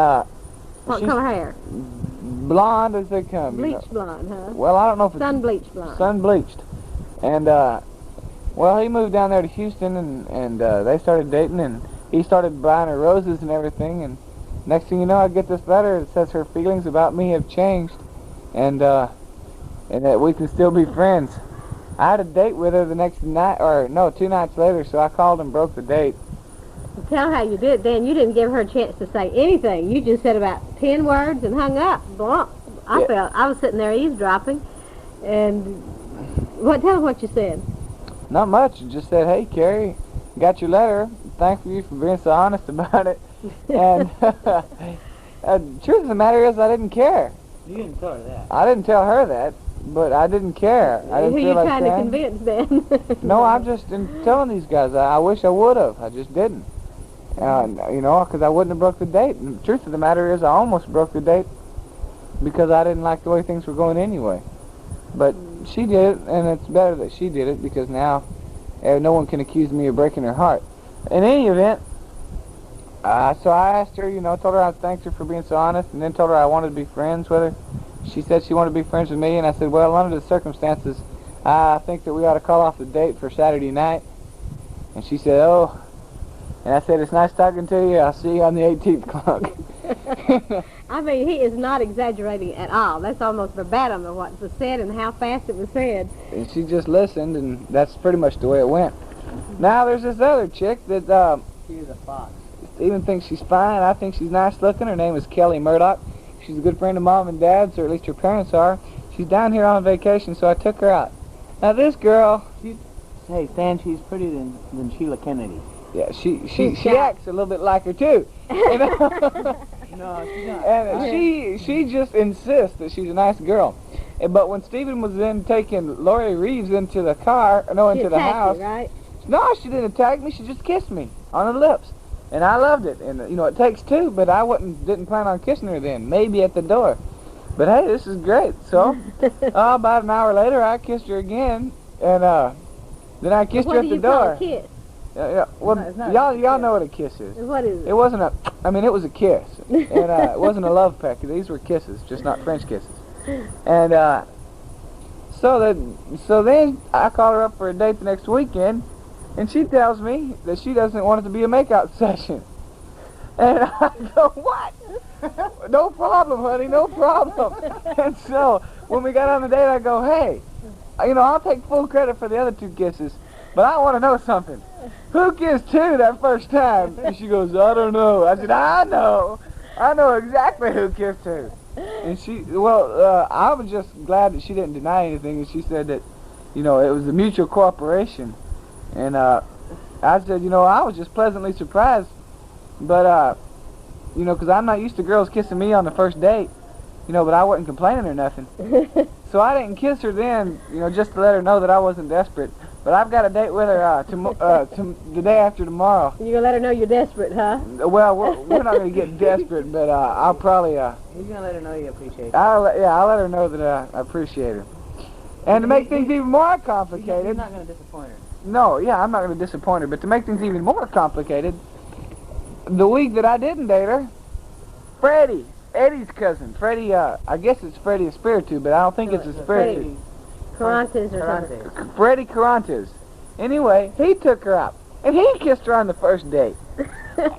What she's color hair? blonde as they come. You know. Bleach blonde, huh? Well, I don't know if it's Sun bleached blonde. sun bleached. And well, he moved down there to Houston, and they started dating, and he started buying her roses and everything, and next thing you know, I get this letter that says her feelings about me have changed, and that we can still be friends. I had a date with her the next night, or no, 2 nights later, so I called and broke the date. Tell how you did it, Dan. You didn't give her a chance to say anything. You just said about 10 words and hung up. Blah. I was sitting there eavesdropping, and tell us what you said. Not much. Just said, hey, Carrie, got your letter. Thank you for being so honest about it. And the truth of the matter is I didn't care. You didn't tell her that. I didn't tell her that, but I didn't care. I didn't Who feel you like trying to saying. convince, then? No, I'm just telling these guys. I wish I would have. I just didn't. You know, because I wouldn't have broke the date. And the truth of the matter is I almost broke the date because I didn't like the way things were going anyway. But she did it, and it's better that she did it because now no one can accuse me of breaking her heart. In any event, so I asked her, you know, told her I thanked her for being so honest, and then told her I wanted to be friends with her. She said she wanted to be friends with me, and I said, well, under the circumstances, I think that we ought to call off the date for Saturday night. And she said, oh. And I said, it's nice talking to you. I'll see you on the 18th clock. I mean, he is not exaggerating at all. That's almost verbatim of what was said and how fast it was said. And she just listened, and that's pretty much the way it went. Now there's this other chick that She's a fox. Steven thinks she's fine. I think she's nice looking. Her name is Kelly Murdoch. She's a good friend of Mom and Dad's, or at least her parents are. She's down here on vacation, so I took her out. Now this girl, Hey, Stan, she's prettier than Sheila Kennedy. yeah, she acts a little bit like her too. You know? No, she's not. And she just insists that she's a nice girl. But when Stephen was then taking Lori Reeves into the car, into the house, you, right? no, she didn't attack me. She just kissed me on the lips, and I loved it. And you know, it takes two, but I didn't plan on kissing her then. Maybe at the door. But hey, this is great. So, about an hour later, I kissed her again, and then I kissed her at the door. What do you call a kiss? Yeah. Well, No, it's not y'all know what a kiss is. What is it? It wasn't a. I mean, it was a kiss, and it wasn't a love peck. These were kisses, just not French kisses. And so then I call her up for a date the next weekend, and she tells me that she doesn't want it to be a makeout session. And I go, what? No problem, honey, no problem. And so when we got on the date, I go, hey, you know, I'll take full credit for the other two kisses, but I want to know something. Who kissed who that first time? And she goes, I don't know. I said, I know exactly who kissed who. And I was just glad that she didn't deny anything, and she said that, you know, it was a mutual cooperation. And I said, you know, I was just pleasantly surprised, but, you know, because I'm not used to girls kissing me on the first date, you know, but I wasn't complaining or nothing. So I didn't kiss her then, you know, just to let her know that I wasn't desperate. But I've got a date with her the day after tomorrow. You're going to let her know you're desperate, huh? Well, we're not going to get desperate, but I'll probably... He's going to let her know you appreciate it. I'll let her know that I appreciate her. And to make things even more complicated... You're not going to disappoint her. No, yeah, I'm not going to disappoint her. But to make things even more complicated, the week that I didn't date her, Freddie, Eddie's cousin, Freddie, I guess it's Freddie Espiritu, but I don't think it's Espiritu. Carantes or something. Freddie Carantes. Anyway, he took her out, and he kissed her on the first date.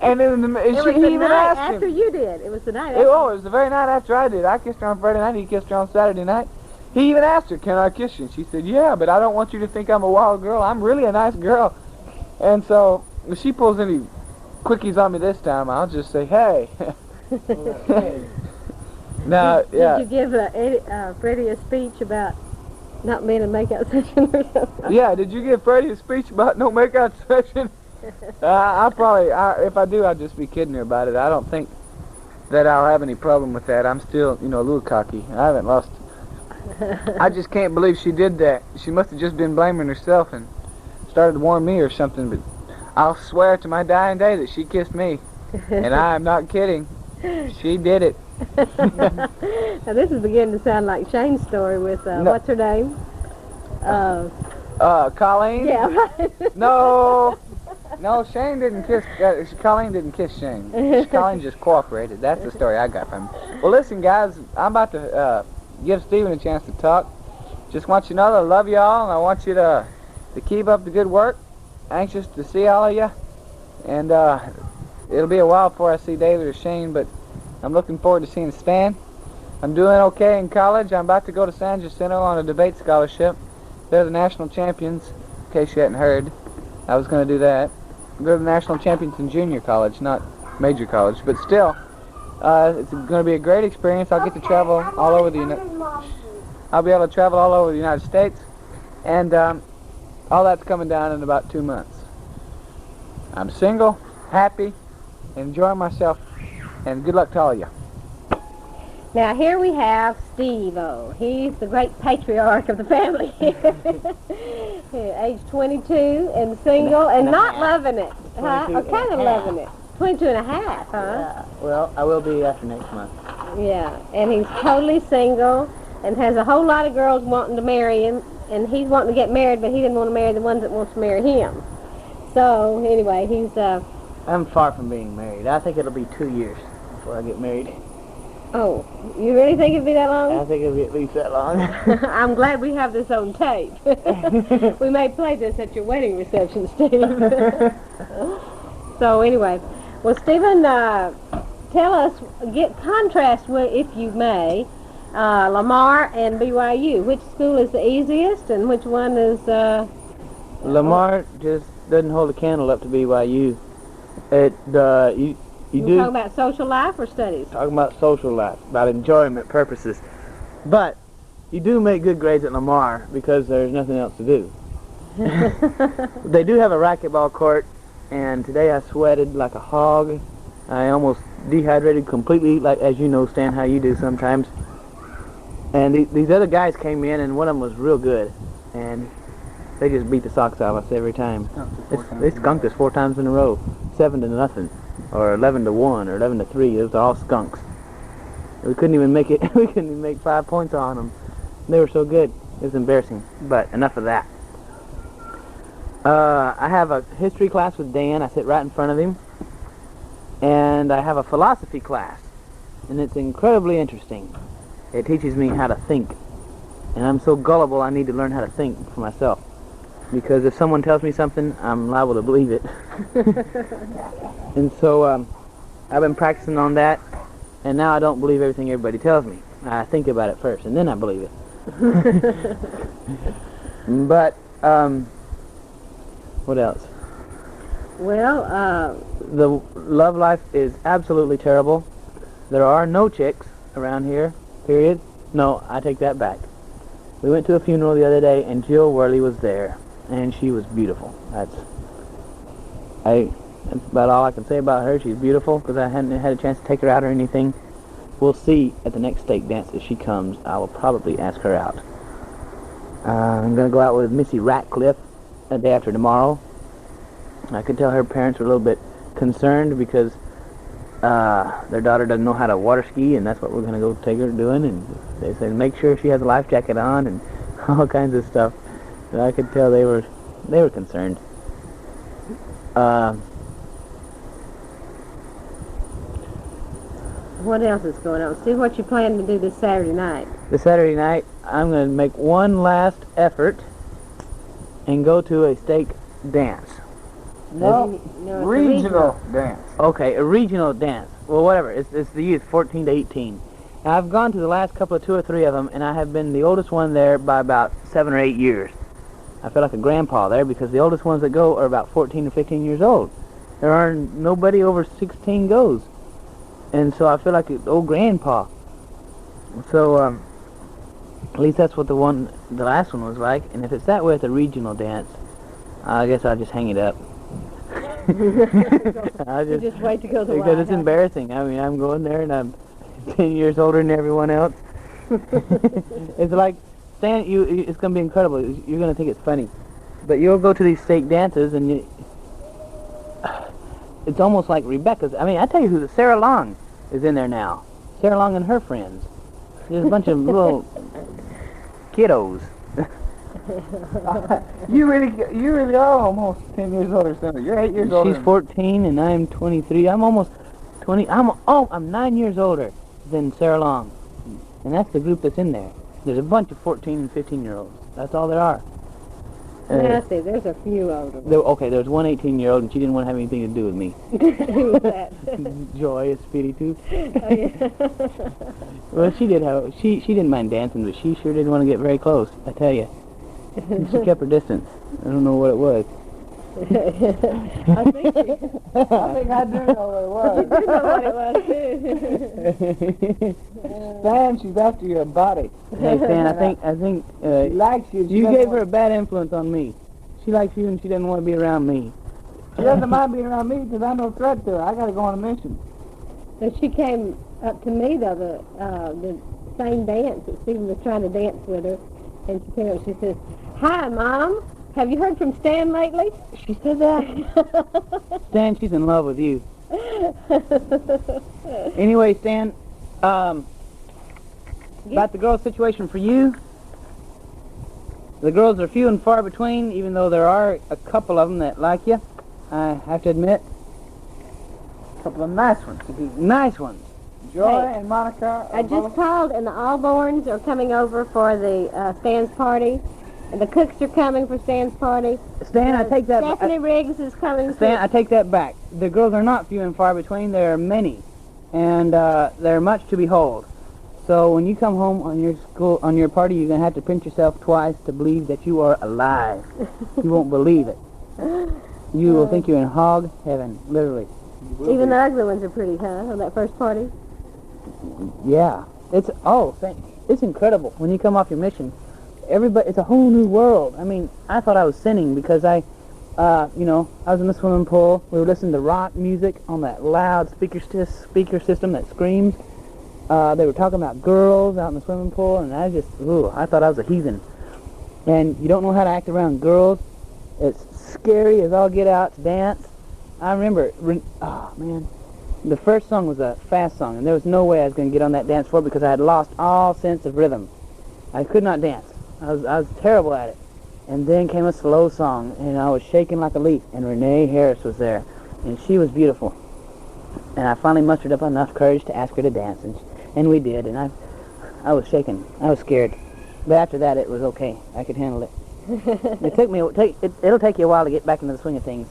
And then It was he the even night asked after him. you did. It was the night It after. was the very night after I did. I kissed her on Friday night. He kissed her on Saturday night. He even asked her, "Can I kiss you?" And she said, "Yeah, but I don't want you to think I'm a wild girl. I'm really a nice girl." And so if she pulls any quickies on me this time, I'll just say, "Hey." Now, yeah. Did you give Freddie a speech about not being a makeout session or something? Yeah, did you give Freddie a speech about no makeout session? I'll probably, if I do, I'll just be kidding her about it. I don't think that I'll have any problem with that. I'm still, you know, a little cocky. I haven't lost. I just can't believe she did that. She must have just been blaming herself and started to warn me or something. But I'll swear to my dying day that she kissed me. And I am not kidding. She did it. Now this is beginning to sound like Shane's story with, what's her name? Colleen? Yeah, right. No, Shane didn't kiss, Colleen didn't kiss Shane. Colleen just cooperated. That's the story I got from him. Well, listen, guys, I'm about to give Stephen a chance to talk. Just want you to know that I love y'all, and I want you to keep up the good work. Anxious to see all of you. And it'll be a while before I see David or Shane, but I'm looking forward to seeing Stan. I'm doing okay in college. I'm about to go to San Jacinto on a debate scholarship. They're the national champions, in case you hadn't heard. I was going to do that. they're the national champions in junior college, not major college, but still, it's going to be a great experience. I'll get to travel all over the I'll be able to travel all over the United States, and all that's coming down in about 2 months. I'm single, happy, enjoying myself, and good luck to all of you. Now here we have Steve-O. He's the great patriarch of the family. Age 22 and single and not loving it. Huh? Or kind of loving it. 22 and a half, huh? Yeah. Well, I will be after next month. Yeah, and he's totally single and has a whole lot of girls wanting to marry him, and he's wanting to get married, but he didn't want to marry the ones that wants to marry him. So anyway, he's I'm far from being married. I think it'll be 2 years before I get married. oh, you really think it'd be that long? I think it'll be at least that long. I'm glad we have this on tape. We may play this at your wedding reception, Steve. So anyway, well, Stephen, tell us, contrast, if you may, Lamar and BYU. Which school is the easiest, and which one is? Lamar just doesn't hold a candle up to BYU. You do talking about social life or studies? talking about social life, about enjoyment purposes, but you do make good grades at Lamar because there's nothing else to do. They do have a racquetball court, and today I sweated like a hog. I almost dehydrated completely, like, as you know, Stan, how you do sometimes. And these other guys came in, and one of them was real good, and they just beat the socks out of us every time. They skunked us 4 times in a row, 7-0, or 11-1, or 11-3. Those are all skunks. We couldn't even make it. We couldn't even make 5 points on them. They were so good. It was embarrassing. But enough of that. I have a history class with Dan. I sit right in front of him. And I have a philosophy class, and it's incredibly interesting. It teaches me how to think. And I'm so gullible, I need to learn how to think for myself. Because if someone tells me something, I'm liable to believe it. And so I've been practicing on that, and now I don't believe everything everybody tells me. I think about it first, and then I believe it. But, what else? Well, The love life is absolutely terrible. There are no chicks around here, period. No, I take that back. We went to a funeral the other day, and Jill Worley was there, and she was beautiful. That's about all I can say about her. She's beautiful, because I hadn't had a chance to take her out or anything. We'll see at the next stake dance if she comes. I will probably ask her out. I'm going to go out with Missy Ratcliffe the day after tomorrow. I could tell her parents were a little bit concerned because their daughter doesn't know how to water ski, and that's what we're going to go take her doing. And they said make sure she has a life jacket on and all kinds of stuff. And I could tell they were concerned. what else is going on? See what you plan to do this Saturday night. This Saturday night, I'm going to make one last effort and go to a stake dance. No, it's a Regional dance. Okay, a regional dance. Well, whatever. It's the youth, 14 to 18. Now, I've gone to the last couple of 2 or 3 of them, and I have been the oldest one there by about 7 or 8 years. I feel like a grandpa there because the oldest ones that go are about 14 or 15 years old. There are nobody over 16 goes. And so I feel like an old grandpa. So, at least that's what the last one was like. And if it's that way at the regional dance, I guess I'll just hang it up. You just wait to go the because it's embarrassing. I mean, I'm going there and I'm 10 years older than everyone else. It's like, Stan, it's going to be incredible. You're going to think it's funny. But you'll go to these stake dances and it's almost like Rebecca's. I mean, I tell you Sarah Long is in there now. Sarah Long and her friends. There's a bunch of little kiddos. You really are almost 10 years older than her. You're 8 years older. She's 14 and I'm 23. I'm almost 20. I'm 9 years older than Sarah Long. And that's the group that's in there. There's a bunch of 14 and 15-year-olds. That's all there are. Nasty, there's a few older ones. Okay, there was one 18-year-old and she didn't want to have anything to do with me. Who was that? Joy, a speedy tooth. Oh, yeah. Well, she didn't mind dancing, but she sure didn't want to get very close, I tell you. She kept her distance. I don't know what it was. I think I do know what you it was. do know what it was, too. Stan, she's after your body. Hey, Stan, I think She likes you. you gave her a bad influence on me. She likes you and she doesn't want to be around me. She doesn't mind being around me because I'm no threat to her. I got to go on a mission. So she came up to me, though, the same dance that Stephen was trying to dance with her, and she came up and she says, "Hi, Mom. Have you heard from Stan lately?" She said that? Stan, she's in love with you. Anyway, Stan, about the girl situation for you, the girls are few and far between, even though there are a couple of them that like you, I have to admit. A couple of nice ones. Nice ones. Joy Hey, and Monica. I just called, and the Allborns are coming over for the Stan's party, and the cooks are coming for Stan's party. Stan, I take that back. Stephanie Riggs is coming. Stan, I take that back. The girls are not few and far between. There are many, and they're much to behold. So when you come home on your party, you're gonna have to pinch yourself twice to believe that you are alive. You won't believe it. You will think you're in hog heaven, literally. Even the ugly ones are pretty, huh? On that first party. Yeah, it's incredible when you come off your mission. Everybody, it's a whole new world. I mean, I thought I was sinning because I was in the swimming pool. We were listening to rock music on that loud speaker system that screams. They were talking about girls out in the swimming pool, and I thought I was a heathen. And you don't know how to act around girls. It's scary as all get out to dance. I remember, the first song was a fast song, and there was no way I was going to get on that dance floor because I had lost all sense of rhythm. I could not dance. I was terrible at it. And then came a slow song, and I was shaking like a leaf, and Renee Harris was there, and she was beautiful. And I finally mustered up enough courage to ask her to dance, and we did, and I was shaking. I was scared. But after that, it was okay. I could handle it. It'll take you a while to get back into the swing of things,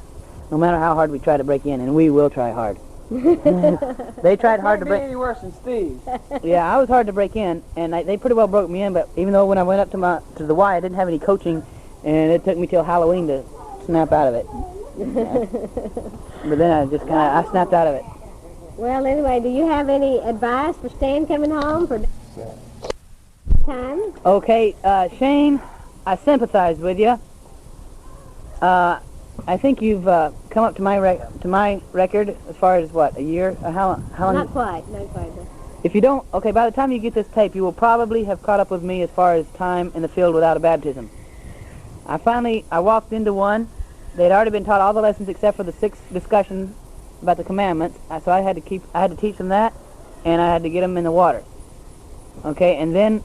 no matter how hard we try to break in, and we will try hard. They tried hard to break. Any worse than Steve. Yeah, I was hard to break in, and they pretty well broke me in. But even though when I went up to the Y, I didn't have any coaching, and it took me till Halloween to snap out of it. Yeah. But then I snapped out of it. Well, anyway, do you have any advice for Stan coming home for time? Okay, Shane, I sympathize with you. I think you've come up to my record as far as what, a year? How long? Not quite. If you don't, okay, by the time you get this tape, you will probably have caught up with me as far as time in the field without a baptism. I walked into one. They'd already been taught all the lessons except for the 6 discussions about the commandments. So I had to teach them that, and I had to get them in the water. Okay, and then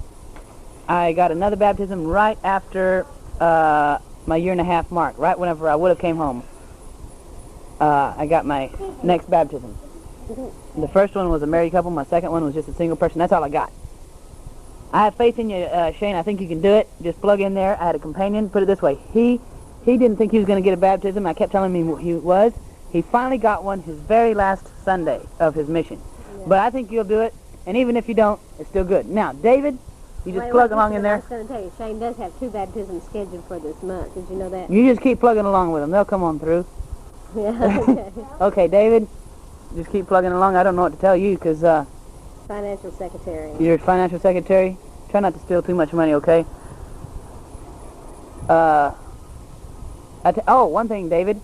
I got another baptism right after my 1.5 year mark, right whenever I would have came home. I got my next baptism. The first one was a married couple. My second one was just a single person. That's all I got. I have faith in you, Shane. I think you can do it. Just plug in there. I had a companion. Put it this way. He didn't think he was going to get a baptism. I kept telling him he was. He finally got one his very last Sunday of his mission. Yeah. But I think you'll do it. And even if you don't, it's still good. Now, David, you just plug along in there. I was going to tell you, Shane does have 2 baptisms scheduled for this month. Did you know that? You just keep plugging along with them. They'll come on through. Yeah, okay. Okay, David, just keep plugging along. I don't know what to tell you because financial secretary. You're financial secretary. Try not to steal too much money, okay? One thing, David.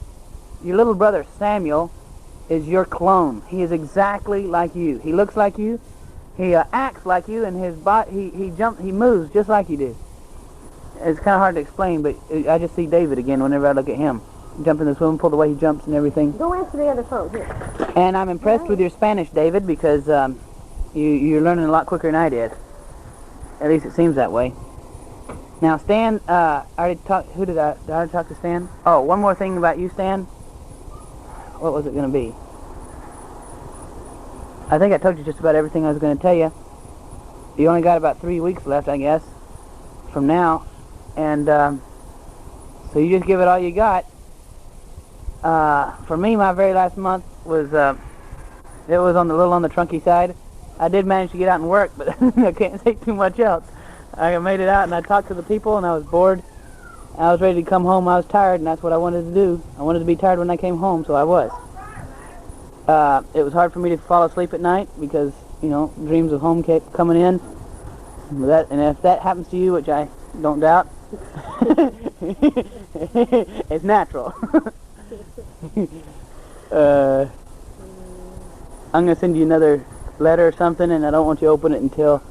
Your little brother, Samuel, is your clone. He is exactly like you. He looks like you. He acts like you, and his body, he moves just like you do. It's kind of hard to explain, but I just see David again whenever I look at him. Jump in the swimming pool, the way he jumps and everything. Go answer the other phone here. And I'm impressed with your Spanish, David, because you're learning a lot quicker than I did. At least it seems that way. Now, Stan, I already talked. Did I already talk to Stan? Oh, one more thing about you, Stan. What was it going to be? I think I told you just about everything I was going to tell you. You only got about 3 weeks left, I guess, from now. And so you just give it all you got. For me, my very last month was, it was a little on the trunky side. I did manage to get out and work, but I can't say too much else. I made it out, and I talked to the people, and I was bored. I was ready to come home. I was tired, and that's what I wanted to do. I wanted to be tired when I came home, so I was. It was hard for me to fall asleep at night because, you know, dreams of home kept coming in. And if that happens to you, which I don't doubt, it's natural. I'm going to send you another letter or something, and I don't want you to open it until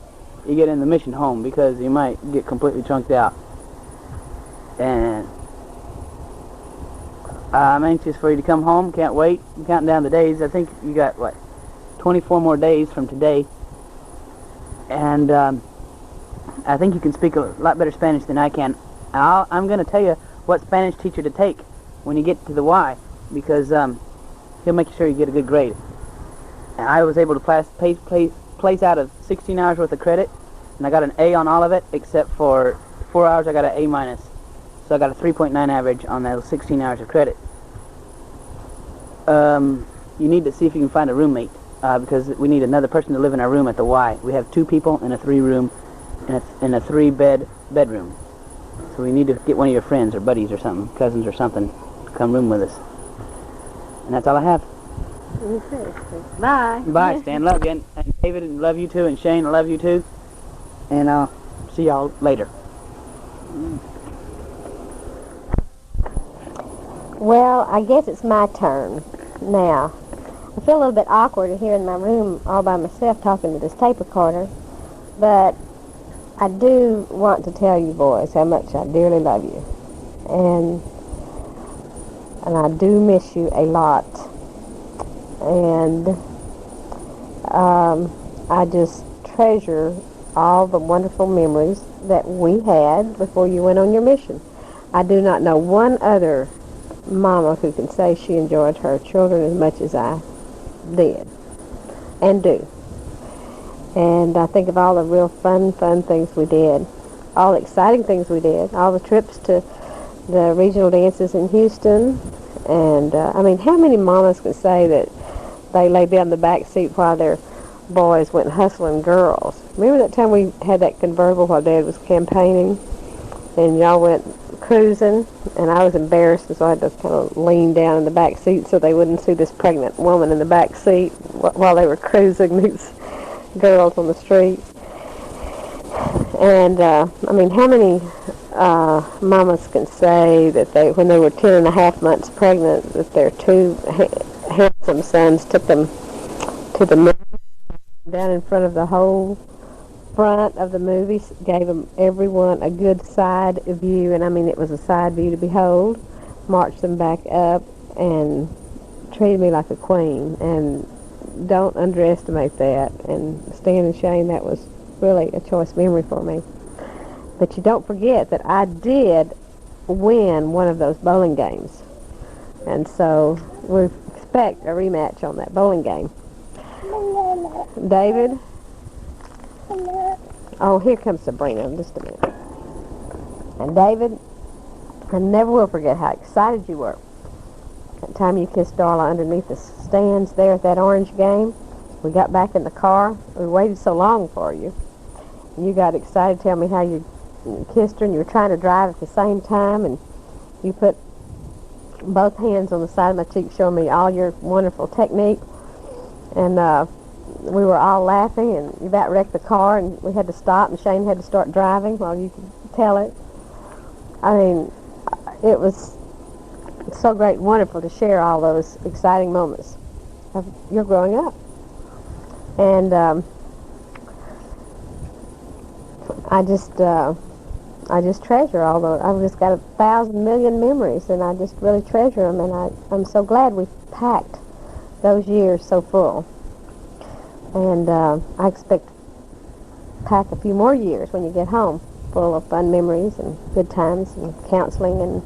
you get in the mission home because you might get completely chunked out. And I'm anxious for you to come home. Can't wait. I'm counting down the days. I think you got, 24 more days from today. And I think you can speak a lot better Spanish than I can. I'm going to tell you what Spanish teacher to take when you get to the Y, because he'll make sure you get a good grade. And I was able to place out of 16 hours worth of credit, and I got an A on all of it, except for 4 hours I got an A minus. So I got a 3.9 average on those 16 hours of credit. You need to see if you can find a roommate, because we need another person to live in our room at the Y. We have 2 people in a 3-room, in a 3-bed bedroom. So we need to get one of your friends or buddies or something, cousins or something, to come room with us. And that's all I have. Okay. Bye. Bye, Stan. Love you. And David, love you too. And Shane, I love you too. And I'll see y'all later. Well, I guess it's my turn now. I feel a little bit awkward here in my room all by myself talking to this tape recorder, but I do want to tell you boys how much I dearly love you. And I do miss you a lot. And I just treasure all the wonderful memories that we had before you went on your mission. I do not know one other mama who can say she enjoyed her children as much as I did and do. And I think of all the real fun things we did, all the exciting things we did, all the trips to the regional dances in Houston. And I mean, how many mamas can say that they laid down the back seat while their boys went hustling girls? Remember that time we had that convertible while Dad was campaigning, and y'all went cruising, and I was embarrassed, so I had to kind of lean down in the back seat so they wouldn't see this pregnant woman in the back seat while they were cruising these girls on the street. And I mean, how many mamas can say that when they were 10.5 months pregnant, that their 2 handsome sons took them to the movie, down in front of the whole front of the movie, gave them everyone a good side view, and I mean it was a side view to behold, marched them back up, and treated me like a queen. And don't underestimate that. And Stan and Shane, that was really a choice memory for me. But you don't forget that I did win one of those bowling games, and so we expect a rematch on that bowling game. David? Oh, here comes Sabrina in just a minute. And David, I never will forget how excited you were that time you kissed Darla underneath the stands there at that Orange game. We got back in the car. We waited so long for you. You got excited to tell me how you kissed her, and you were trying to drive at the same time, and you put both hands on the side of my cheek showing me all your wonderful technique. And we were all laughing, and you about wrecked the car, and we had to stop, and Shane had to start driving while you could tell it. I mean, it was so great and wonderful to share all those exciting moments of your growing up. And I just treasure all those. I've just got 1,000 million memories, and I just really treasure them, and I'm so glad we packed those years so full. And I expect to pack a few more years when you get home, full of fun memories and good times and counseling and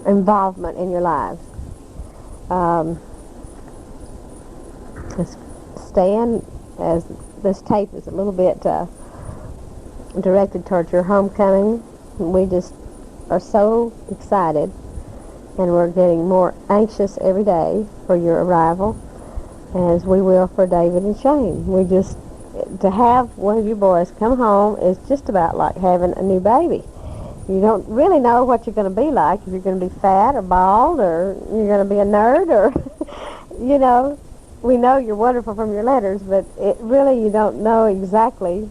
involvement in your lives. Stan, as this tape is a little bit directed towards your homecoming, we just are so excited, and we're getting more anxious every day for your arrival, as we will for David and Shane. To have one of you boys come home is just about like having a new baby. you don't really know what you're going to be like, if you're going to be fat or bald or you're going to be a nerd or, you know, we know you're wonderful from your letters, but really you don't know exactly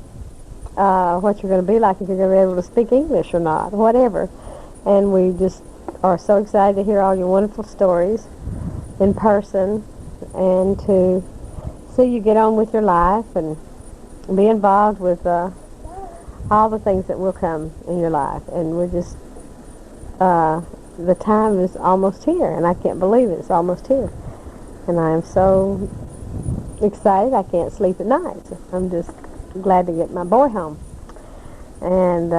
what you're going to be like, if you're going to be able to speak English or not, whatever. And we just are so excited to hear all your wonderful stories in person and to see you get on with your life and be involved with all the things that will come in your life. And we're just, the time is almost here, and I can't believe it's almost here. And I am so excited I can't sleep at night. I'm just glad to get my boy home. And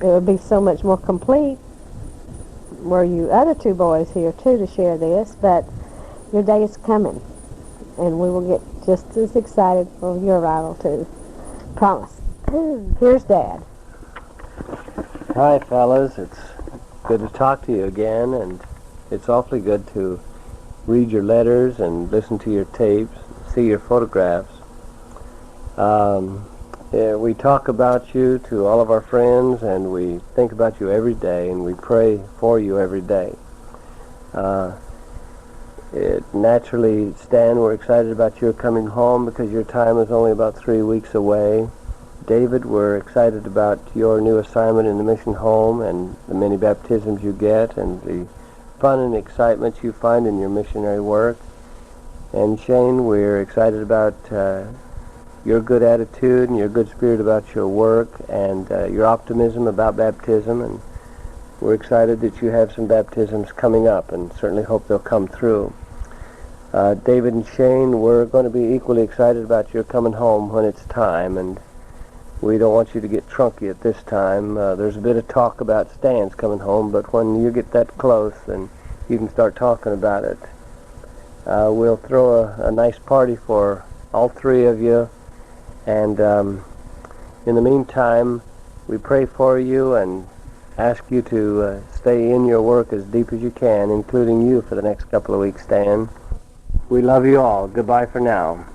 it would be so much more complete were you other two boys here too to share this, but your day is coming, and we will get just as excited for your arrival too. Promise. Here's Dad. Hi, fellas. It's good to talk to you again, and it's awfully good to read your letters and listen to your tapes, see your photographs. We talk about you to all of our friends, and we think about you every day, and we pray for you every day. Naturally, Stan, we're excited about your coming home because your time is only about 3 weeks away. David, we're excited about your new assignment in the mission home and the many baptisms you get and the fun and excitement you find in your missionary work. And Shane, we're excited about your good attitude and your good spirit about your work and your optimism about baptism. And we're excited that you have some baptisms coming up and certainly hope they'll come through. David and Shane, we're going to be equally excited about your coming home when it's time, and we don't want you to get trunky at this time. There's a bit of talk about Stan's coming home, but when you get that close, then you can start talking about it. We'll throw a nice party for all three of you, and in the meantime, we pray for you and ask you to stay in your work as deep as you can, including you for the next couple of weeks, Stan. We love you all. Goodbye for now.